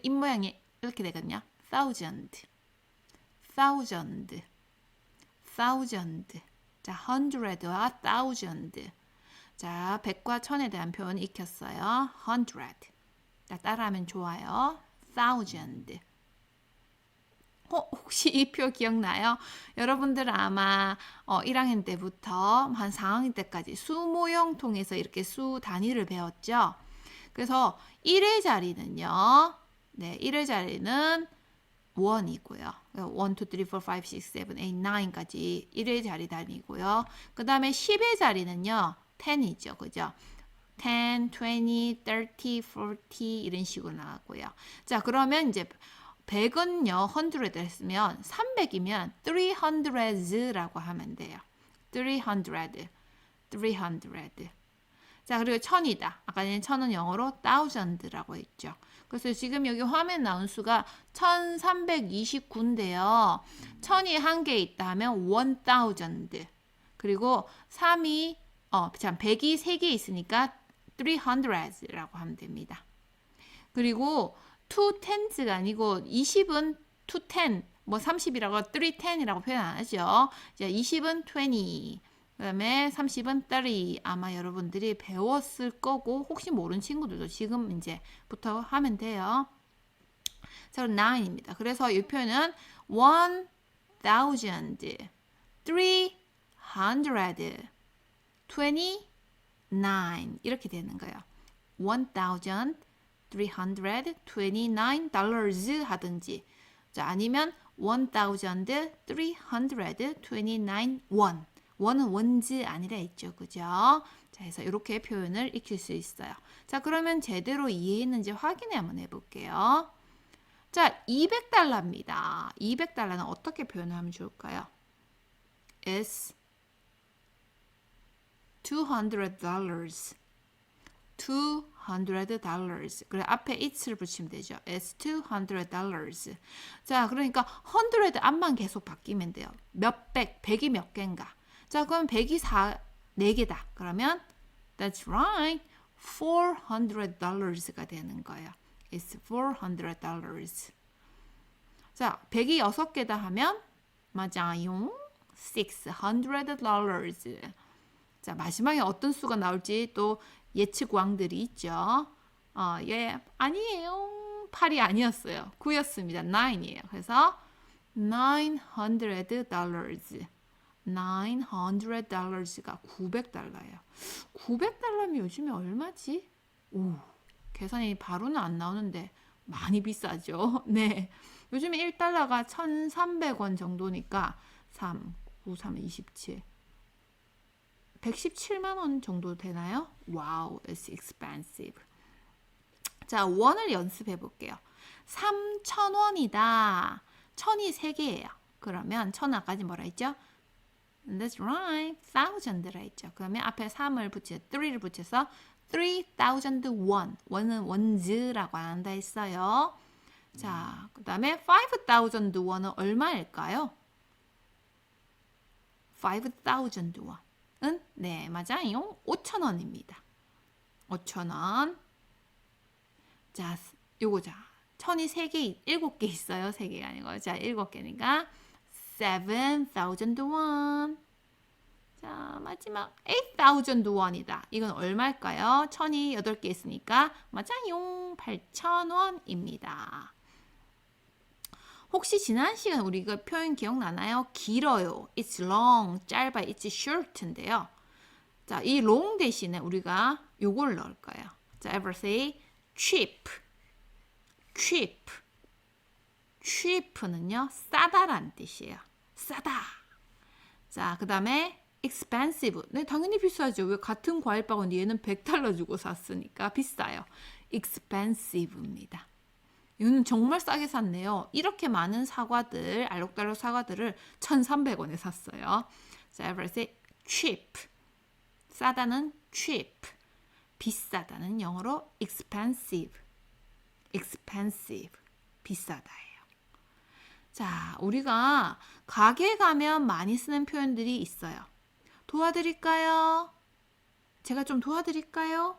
A: 입모양이 이렇게 되거든요. thousand. 자, hundred와 thousand. 자, 100과 1000에 대한 표현 익혔어요. 100. 자, 따라하면 좋아요. thousand. 혹시 이 표 기억나요? 여러분들 아마 1학년 때부터 한 4학년 때까지 수 모형 통해서 이렇게 수 단위를 배웠죠. 그래서 1의 자리는요. 네, 1의 자리는 1이고요. 1, 2, 3, 4, 5, 6, 7, 8, 9까지 1의 자리 단위고요. 그 다음에 10의 자리는요. 10이죠. 그죠? 10, 20, 30, 40 이런 식으로 나왔고요. 자, 그러면 이제 100은요, 100 했으면 300이면 300s라고 하면 돼요. 300. 자, 그리고 1000이다. 아까 전에 1000은 영어로 thousand라고 했죠. 그래서 지금 여기 화면 나온 수가 1329인데요. 1000이 한 개 있다 하면 1000. 그리고 100이 3개 있으니까 300s라고 하면 됩니다. 그리고 2 tens가 아니고 20은 2 10, 뭐 30이라고 3 10이라고 표현 안 하죠. 자, 20은 20, 그 다음에 30은 30. 아마 여러분들이 배웠을 거고 혹시 모르는 친구들도 지금 이제부터 하면 돼요. 자, 그럼 9입니다. 그래서 이 표현은 1329 이렇게 되는 거예요. $1,329 하든지, 자, 아니면 1,329 원. 원은 원즈 아니라 했죠. 그죠? 자, 그래서 이렇게 표현을 익힐 수 있어요. 자, 그러면 제대로 이해했는지 확인해 한번 해볼게요. 자, $200입니다. $200는 어떻게 표현하면 좋을까요? It's $200. $200. 그래, 앞에 it'을 붙이면 되죠. It's $200. 자, 그러니까 100 앞만 계속 바뀌면 돼요. 몇백, 100이 몇 개인가. 자, 그럼 100이 4개다. 그러면 that's right. $400가 되는 거예요. It's $400. 자, 100이 6개다 하면 맞아요. $600. 자, 마지막에 어떤 수가 나올지 또 예측왕들이 있죠. 예, 아니에요. 8이 아니었어요. 9였습니다. 9이에요. 그래서 $900. $900가 $900예요. $900면 요즘에 얼마지? 오, 계산이 바로는 안 나오는데 많이 비싸죠. 네. 요즘에 1달러가 1,300원 정도니까 3, 9, 3, 27. 117만 원 정도 되나요? 와우, it's expensive. 자, 원을 연습해 볼게요. 3,000원이다. 1000이 3개예요. 그러면 1000 아까지 뭐라 했죠? That's right. thousand라 했죠. 그러면 앞에 3을 붙여서 3를 붙여서 3,000 won. 원은 원즈라고 안 한다 했어요. 자, 그 다음에 5,000 won은 얼마일까요? 5,000 won. 은? 네, 맞아요. 5,000원입니다. 5,000원. 자, 요거 자. 1000이 3개, 7개 있어요. 3개가 아니고. 자, 7개니까 7,000 won. 자, 마지막 8,000 won이다. 이건 얼마일까요? 1000이 8개 있으니까 맞아요. 8,000원입니다. 혹시 지난 시간 우리 이거 표현 기억나나요? 길어요. It's long. 짧아. It's short인데요. 자, 이 long 대신에 우리가 요걸 넣을 거예요. 자, ever say cheap. cheap. cheap는요, 싸다란 뜻이에요. 싸다. 자, 그 다음에 expensive. 네, 당연히 비싸죠. 왜 같은 과일바구니 얘는 $100 주고 샀으니까 비싸요. expensive입니다. 이거는 정말 싸게 샀네요. 이렇게 많은 사과들, 알록달록 사과들을 1,300원에 샀어요. 자, everything cheap. 싸다는 cheap. 비싸다는 영어로 expensive. expensive. 비싸다예요. 자, 우리가 가게 가면 많이 쓰는 표현들이 있어요. 도와드릴까요? 제가 좀 도와드릴까요?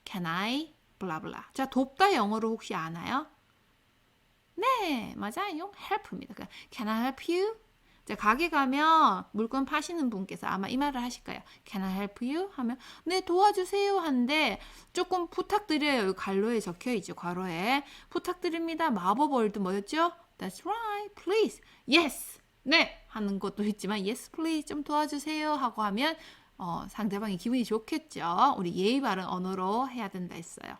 A: Can I? 블라블라. 자, 돕다 영어로 혹시 아나요? 네, 맞아요. help입니다. Can I help you? 자, 가게 가면 물건 파시는 분께서 아마 이 말을 하실 거예요. Can I help you? 하면 네, 도와주세요 하는데 조금 부탁드려요. 갈로에 적혀 있죠. 괄호에. 부탁드립니다. 마법 월드 뭐였죠? That's right. Please. Yes. 네. 하는 것도 있지만 yes, please. 좀 도와주세요 하고 하면 상대방이 기분이 좋겠죠. 우리 예의 바른 언어로 해야 된다 했어요.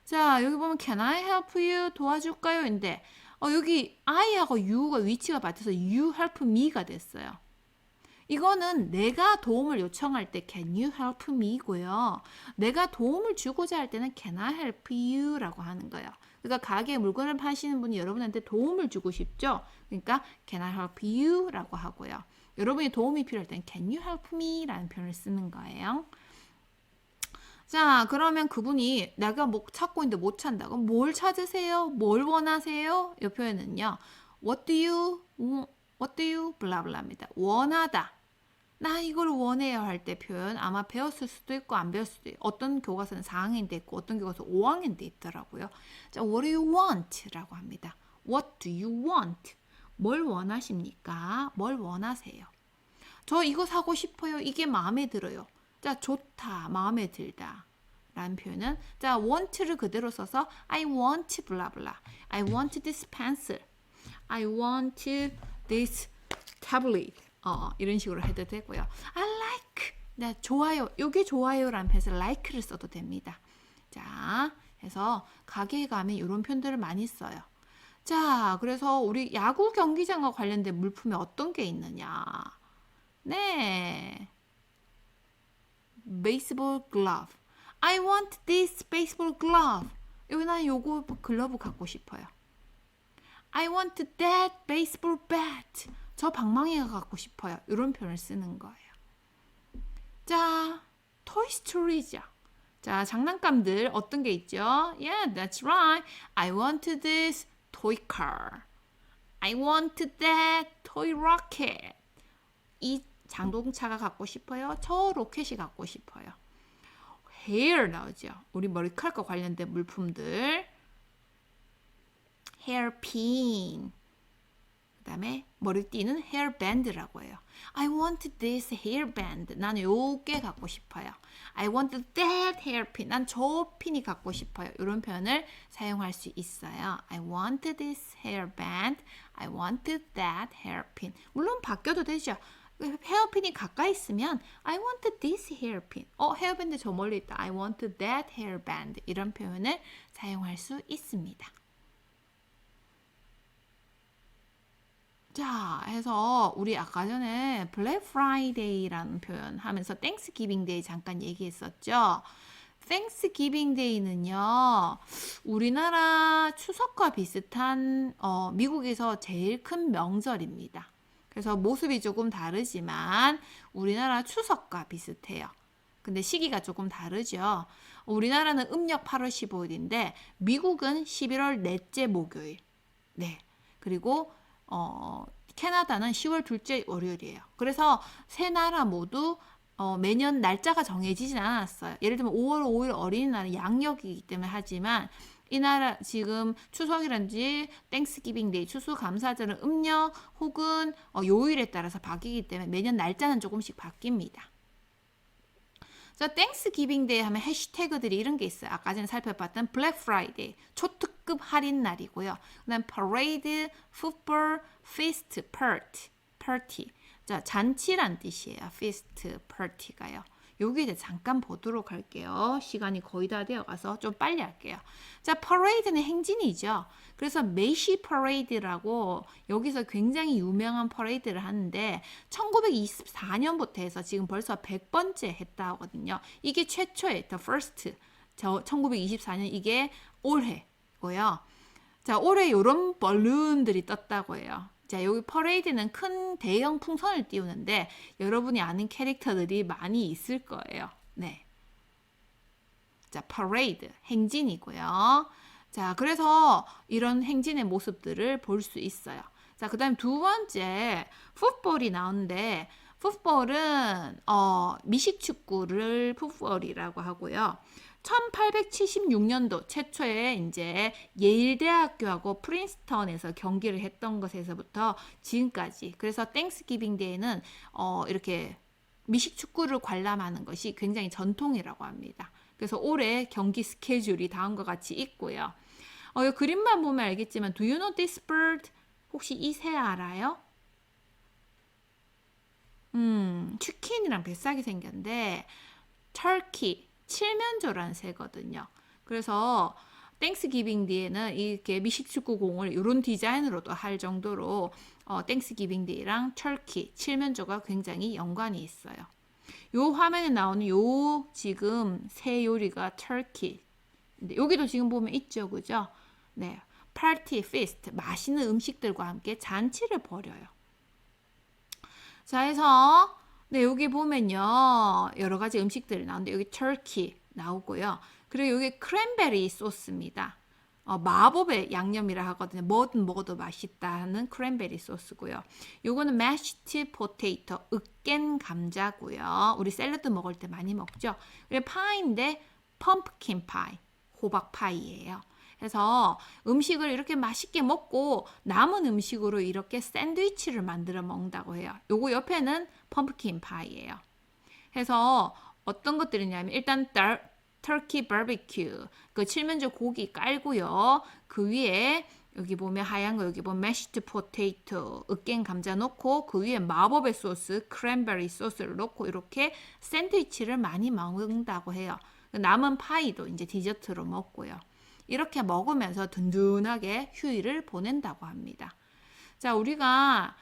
A: 자, 여기 보면 Can I help you? 도와줄까요? 인데 여기 I하고 You가 위치가 같아서 You help me가 됐어요. 이거는 내가 도움을 요청할 때 Can you help me고요. 내가 도움을 주고자 할 때는 Can I help you? 라고 하는 거예요. 그러니까 가게에 물건을 파시는 분이 여러분한테 도움을 주고 싶죠. 그러니까 can I help you? 라고 하고요. 여러분이 도움이 필요할 땐 can you help me? 라는 표현을 쓰는 거예요. 자, 그러면 그분이 내가 뭐 찾고 있는데 못 찾는다고 뭘 찾으세요? 뭘 원하세요? 이 표현은요. What do you 블라블라입니다. 원하다. 나 이걸 원해요 할 때 표현 아마 배웠을 수도 있고 안 배웠을 수도 있고 어떤 교과서는 4학년 때 있고 어떤 교과서 5학년 때 있더라고요. 자, what do you want? 라고 합니다. What do you want? 뭘 원하십니까? 뭘 원하세요? 저 이거 사고 싶어요. 이게 마음에 들어요. 자, 좋다, 마음에 들다 라는 표현은 자, want를 그대로 써서 I want 블라블라 I want this pencil I want this tablet 이런 식으로 해도 되고요. I like 네, 좋아요. 요게 좋아요 라는 표현에서 like를 써도 됩니다. 자, 해서 가게에 가면 이런 표현들을 많이 써요. 자, 그래서 우리 야구 경기장과 관련된 물품에 어떤 게 있느냐. 네, baseball glove. I want this baseball glove. 난 요거 글러브 갖고 싶어요. I want that baseball bat. 저 방망이가 갖고 싶어요. 이런 표현을 쓰는 거예요. 자, 토이 스토리죠. 자, 장난감들 어떤 게 있죠? Yeah, that's right. I want this toy car. I want that toy rocket. 이 자동차가 갖고 싶어요. 저 로켓이 갖고 싶어요. hair 나오죠. 우리 머리카락과 관련된 물품들. hairpin. 그 다음에 머리띠는 hairband라고 해요. I want this hairband. 나는 요게 갖고 싶어요. I want that hairpin. 난 저 핀이 갖고 싶어요. 이런 표현을 사용할 수 있어요. I want this hairband. I want that hairpin. 물론 바뀌어도 되죠. 헤어핀이 가까이 있으면 I want this hairpin. 헤어밴드 저 멀리 있다. I want that hairband. 이런 표현을 사용할 수 있습니다. 자, 해서 우리 아까 전에 Black Friday라는 표현 하면서 Thanksgiving Day 잠깐 얘기했었죠. Thanksgiving Day는요, 우리나라 추석과 비슷한 미국에서 제일 큰 명절입니다. 그래서 모습이 조금 다르지만 우리나라 추석과 비슷해요. 근데 시기가 조금 다르죠. 우리나라는 음력 8월 15일인데 미국은 11월 넷째 목요일. 네. 그리고 캐나다는 10월 둘째 월요일이에요. 그래서 세 나라 모두 매년 날짜가 정해지진 않았어요. 예를 들면 5월 5일 어린이날은 양력이기 때문에 하지만 이 나라 지금 추석이란지 땡스기빙 데이, 추수감사절은 음력 혹은 요일에 따라서 바뀌기 때문에 매년 날짜는 조금씩 바뀝니다. 자, 땡스기빙 데이 하면 해시태그들이 이런 게 있어요. 아까 전에 살펴봤던 블랙 프라이데이, 초특급 할인 날이고요. 그다음 parade, football, feast, party. 자, 잔치란 뜻이에요. feast, party가요. 여기 이제 잠깐 보도록 할게요. 시간이 거의 다 되어가서 좀 빨리 할게요. 자, parade는 행진이죠. 그래서 메시 parade라고 여기서 굉장히 유명한 parade를 하는데 1924년부터 해서 지금 벌써 100번째 했다 하거든요. 이게 최초의 the first. 1924년 이게 올해고요. 자, 올해 이런 balloon들이 떴다고 해요. 자, 여기 퍼레이드는 큰 대형 풍선을 띄우는데 여러분이 아는 캐릭터들이 많이 있을 거예요. 네. 자, 퍼레이드 행진이고요. 자, 그래서 이런 행진의 모습들을 볼 수 있어요. 자, 그다음 두 번째 풋볼이 나오는데 풋볼은 미식축구를 풋볼이라고 하고요. 1876년도 최초에 이제 예일대학교하고 프린스턴에서 경기를 했던 것에서부터 지금까지 그래서 땡스기빙 데이는 이렇게 미식축구를 관람하는 것이 굉장히 전통이라고 합니다. 그래서 올해 경기 스케줄이 다음과 같이 있고요. 이 그림만 보면 알겠지만 Do you know this bird? 혹시 이 새 알아요? 치킨이랑 비슷하게 생겼는데 터키 칠면조라는 새거든요. 그래서 땡스기빙 데이에는 이렇게 미식축구 공을 이런 디자인으로도 할 정도로 땡스기빙 데이랑 터키 칠면조가 굉장히 연관이 있어요. 요 화면에 나오는 요 지금 새 요리가 터키. 근데 여기도 지금 보면 있죠, 그죠? 네, party, feast, 맛있는 음식들과 함께 잔치를 벌여요. 자, 해서 네, 여기 보면요. 여러 가지 음식들이 나오는데 여기 turkey 나오고요. 그리고 여기 크랜베리 소스입니다. 마법의 양념이라 하거든요. 뭐든 먹어도 맛있다는 크랜베리 소스고요. 요거는 mashed potato, 으깬 감자고요. 우리 샐러드 먹을 때 많이 먹죠. 그리고 파인데 펌프킨 파이, 호박 파이예요. 그래서 음식을 이렇게 맛있게 먹고 남은 음식으로 이렇게 샌드위치를 만들어 먹는다고 해요. 요거 옆에는 펌프킨 파이예요. 그래서 어떤 것들이냐면 일단 터키 바비큐, 그 칠면조 고기 깔고요. 그 위에 여기 보면 하얀 거 여기 보면 mashed potato, 으깬 감자 넣고 그 위에 마법의 소스, 크랜베리 소스를 넣고 이렇게 샌드위치를 많이 먹는다고 해요. 남은 파이도 이제 디저트로 먹고요. 이렇게 먹으면서 든든하게 휴일을 보낸다고 합니다. 자, 우리가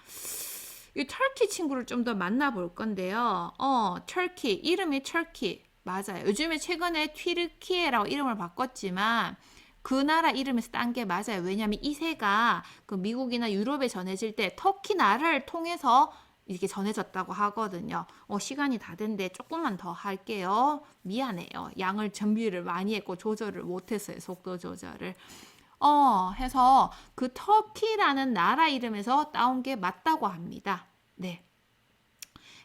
A: 이 터키 친구를 좀 더 만나볼 건데요. 터키, 이름이 터키. 맞아요. 요즘에 최근에 튀르키예라고 이름을 바꿨지만 그 나라 이름에서 딴 게 맞아요. 왜냐하면 이 새가 그 미국이나 유럽에 전해질 때 터키 나라를 통해서 이렇게 전해졌다고 하거든요. 시간이 다 됐는데 조금만 더 할게요. 미안해요. 양을 준비를 많이 했고 조절을 못했어요. 속도 조절을. 해서 그 터키라는 나라 이름에서 따온 게 맞다고 합니다. 네.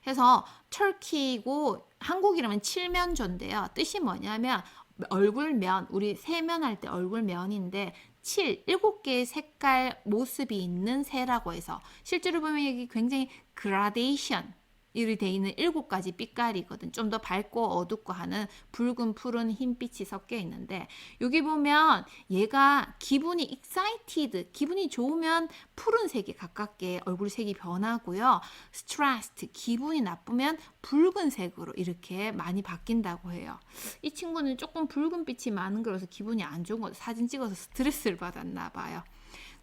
A: 해서 터키고 한국 이름은 칠면조인데요. 뜻이 뭐냐면 얼굴면, 우리 세면할 때 얼굴면인데 7개의 색깔 모습이 있는 새라고 해서 실제로 보면 여기 굉장히 그라데이션 이 돼 있는 7가지 빛깔이거든. 좀 더 밝고 어둡고 하는 붉은, 푸른, 흰빛이 섞여 있는데 여기 보면 얘가 기분이 excited, 기분이 좋으면 푸른색에 가깝게 얼굴색이 변하고요. stressed, 기분이 나쁘면 붉은색으로 이렇게 많이 바뀐다고 해요. 이 친구는 조금 붉은빛이 많은 거라서 기분이 안 좋은 거 사진 찍어서 스트레스를 받았나 봐요.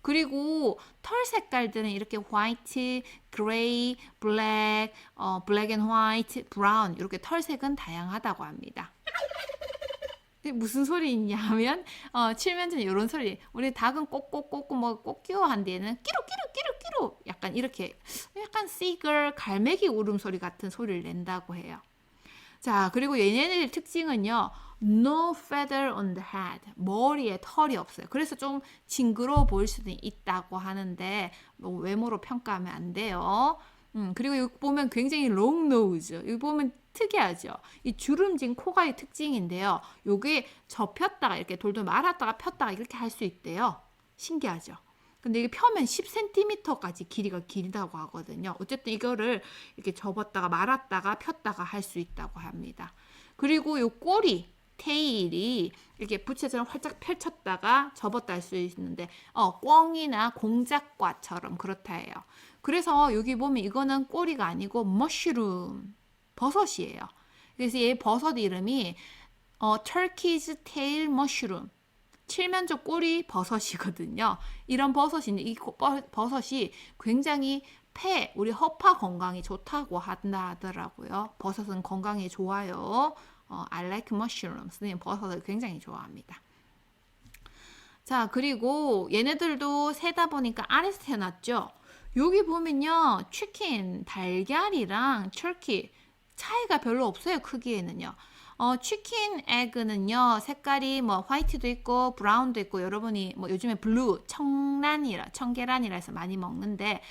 A: 그리고 털 색깔들은 이렇게 화이트, 그레이, 블랙, 블랙 앤 화이트, 브라운 이렇게 털색은 다양하다고 합니다. 무슨 소리 있냐면 칠면조는 이런 소리. 우리 닭은 꼭꼭꼭꼭 뭐 꼭끼워 한 데는 끼룩끼룩끼룩끼룩 약간 이렇게 약간 시글 갈매기 울음소리 같은 소리를 낸다고 해요. 자, 그리고 얘네들 특징은요. No feather on the head. 머리에 털이 없어요. 그래서 좀 징그러워 보일 수도 있다고 하는데 뭐 외모로 평가하면 안 돼요. 그리고 여기 보면 굉장히 long nose. 여기 보면 특이하죠. 이 주름진 코가 의 특징인데요. 요게 접혔다가 이렇게 돌돌 말았다가 폈다가 이렇게 할 수 있대요. 신기하죠. 근데 이게 펴면 10cm까지 길이가 길다고 하거든요. 어쨌든 이거를 이렇게 접었다가 말았다가 폈다가 할 수 있다고 합니다. 그리고 요 꼬리, 테일이 이렇게 부채처럼 활짝 펼쳤다가 접었다 할 수 있는데 꿩이나 공작과처럼 그렇다 해요. 그래서 여기 보면 이거는 꼬리가 아니고 머쉬룸, 버섯이에요. 그래서 얘 버섯 이름이 Turkey's tail mushroom, 칠면조 꼬리 버섯이거든요. 이런 버섯인데 이 버섯이 굉장히 우리 허파 건강이 좋다고 한다 하더라고요. 버섯은 건강에 좋아요. I like mushrooms. 버섯을 굉장히 좋아합니다. 자, 그리고 얘네들도 세다 보니까 아래서 태어났죠. 여기 보면요. 치킨, 달걀이랑 터키 차이가 별로 없어요. 크기에는요. 치킨 에그는요. 색깔이 뭐 화이트도 있고 브라운도 있고 여러분이 뭐 요즘에 블루, 청계란이라 해서 많이 먹는데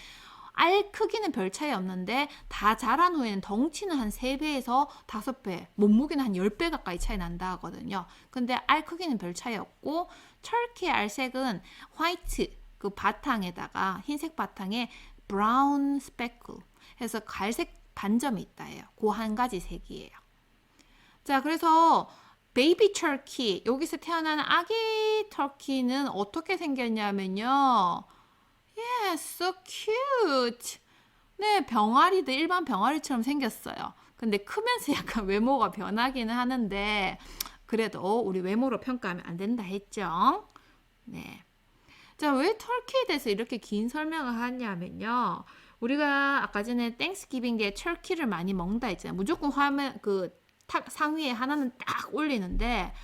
A: 알 크기는 별 차이 없는데 다 자란 후에는 덩치는 한 3배에서 5배, 몸무게는 한 10배 가까이 차이 난다 하거든요. 근데 알 크기는 별 차이 없고 터키 알색은 화이트 그 바탕에다가 흰색 바탕에 브라운 스페클 해서 갈색 반점이 있다 해요. 그 한 가지 색이에요. 자, 그래서 베이비 터키, 여기서 태어난 아기 터키는 어떻게 생겼냐면요. Yes, so cute. 네, 병아리도 일반 병아리처럼 생겼어요. 근데 크면서 약간 외모가 변하기는 하는데 그래도 우리 외모로 평가하면 안 된다 했죠. 네. 자, 왜 터키에 대해서 이렇게 긴 설명을 하냐면요. 우리가 아까 전에 땡스기빙에 터키를 많이 먹는다 했잖아요. 무조건 화면 상위에 하나는 딱 올리는데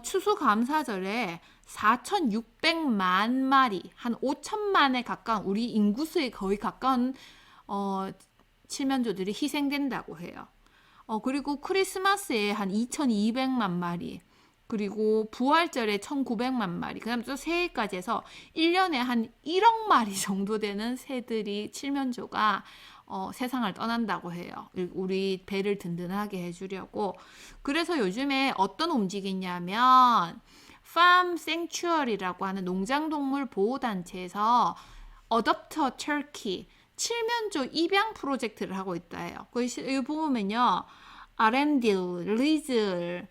A: 추수감사절에 4,600만 마리, 한 5천만에 가까운 우리 인구수에 거의 가까운 칠면조들이 희생된다고 해요. 그리고 크리스마스에 한 2,200만 마리, 그리고 부활절에 1,900만 마리, 그 다음에 또 새해까지 해서 1년에 한 1억 마리 정도 되는 새들이 칠면조가 세상을 떠난다고 해요. 우리 배를 든든하게 해주려고. 그래서 요즘에 어떤 움직이냐면 Farm Sanctuary라고 하는 농장동물 보호단체에서 Adopt a Turkey 칠면조 입양 프로젝트를 하고 있다 해요. 여기 보면요. 아렌딜, 리즐,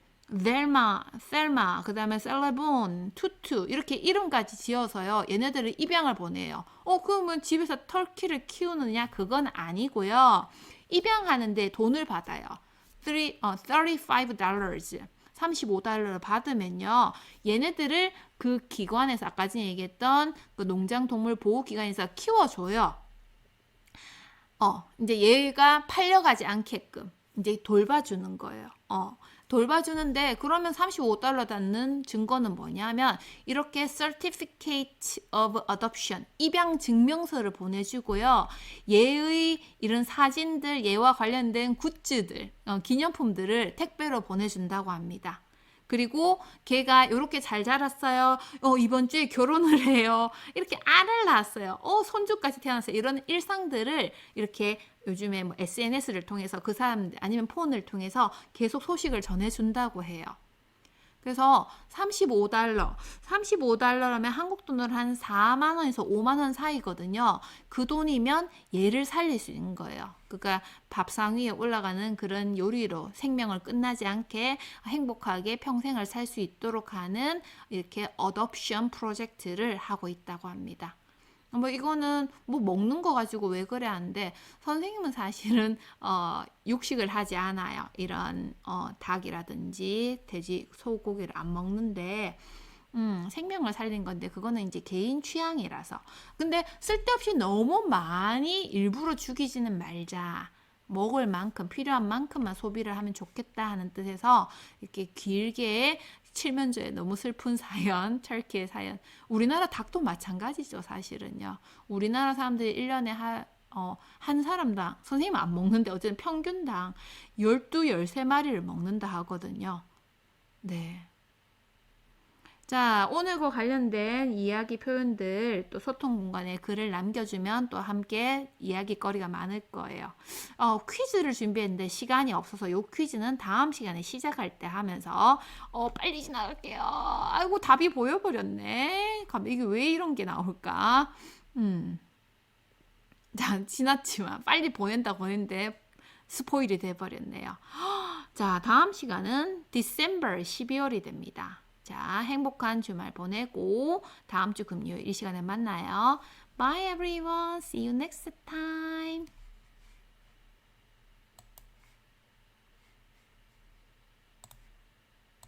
A: 셀마, 그 다음에 셀레본, 투투 이렇게 이름까지 지어서요. 얘네들을 입양을 보내요. 그러면 집에서 터키를 키우느냐? 그건 아니고요. 입양하는데 돈을 받아요. $35. $35를 받으면요. 얘네들을 그 기관에서 아까 전에 얘기했던 그 농장동물 보호기관에서 키워줘요. 이제 얘가 팔려가지 않게끔 이제 돌봐주는 거예요. 돌봐주는데 그러면 $35 받는 증거는 뭐냐면 이렇게 Certificate of Adoption 입양 증명서를 보내주고요. 얘의 이런 사진들, 얘와 관련된 굿즈들, 기념품들을 택배로 보내준다고 합니다. 그리고 걔가 이렇게 잘 자랐어요. 이번 주에 결혼을 해요. 이렇게 알을 낳았어요. 손주까지 태어났어요. 이런 일상들을 이렇게 요즘에 뭐 SNS를 통해서 그 사람들 아니면 폰을 통해서 계속 소식을 전해준다고 해요. 그래서 $35라면 한국 돈으로 한 4만 원에서 5만 원 사이거든요. 그 돈이면 얘를 살릴 수 있는 거예요. 그러니까 밥상 위에 올라가는 그런 요리로 생명을 끝나지 않게 행복하게 평생을 살 수 있도록 하는 이렇게 어덥션 프로젝트를 하고 있다고 합니다. 뭐 이거는 뭐 먹는 거 가지고 왜 그래 하는데 선생님은 사실은 육식을 하지 않아요. 이런 닭이라든지 돼지 소고기를 안 먹는데 생명을 살린 건데 그거는 이제 개인 취향이라서. 근데 쓸데없이 너무 많이 일부러 죽이지는 말자. 먹을 만큼 필요한 만큼만 소비를 하면 좋겠다 하는 뜻에서 이렇게 길게 칠면조에 너무 슬픈 사연, 터키의 사연. 우리나라 닭도 마찬가지죠, 사실은요. 우리나라 사람들이 1년에 한 사람당, 선생님은 안 먹는데 어쨌든 평균당 12, 13마리를 먹는다 하거든요. 네. 자, 오늘과 관련된 이야기 표현들 또 소통 공간에 글을 남겨주면 또 함께 이야기거리가 많을 거예요. 퀴즈를 준비했는데 시간이 없어서 이 퀴즈는 다음 시간에 시작할 때 하면서 빨리 지나갈게요. 아이고 답이 보여버렸네. 이게 왜 이런 게 나올까? 자, 지났지만 빨리 보낸데 스포일이 돼버렸네요. 자, 다음 시간은 December 12월이 됩니다. 자, 행복한 주말 보내고 다음 주 금요일 이 시간에 만나요. Bye everyone. See you next time.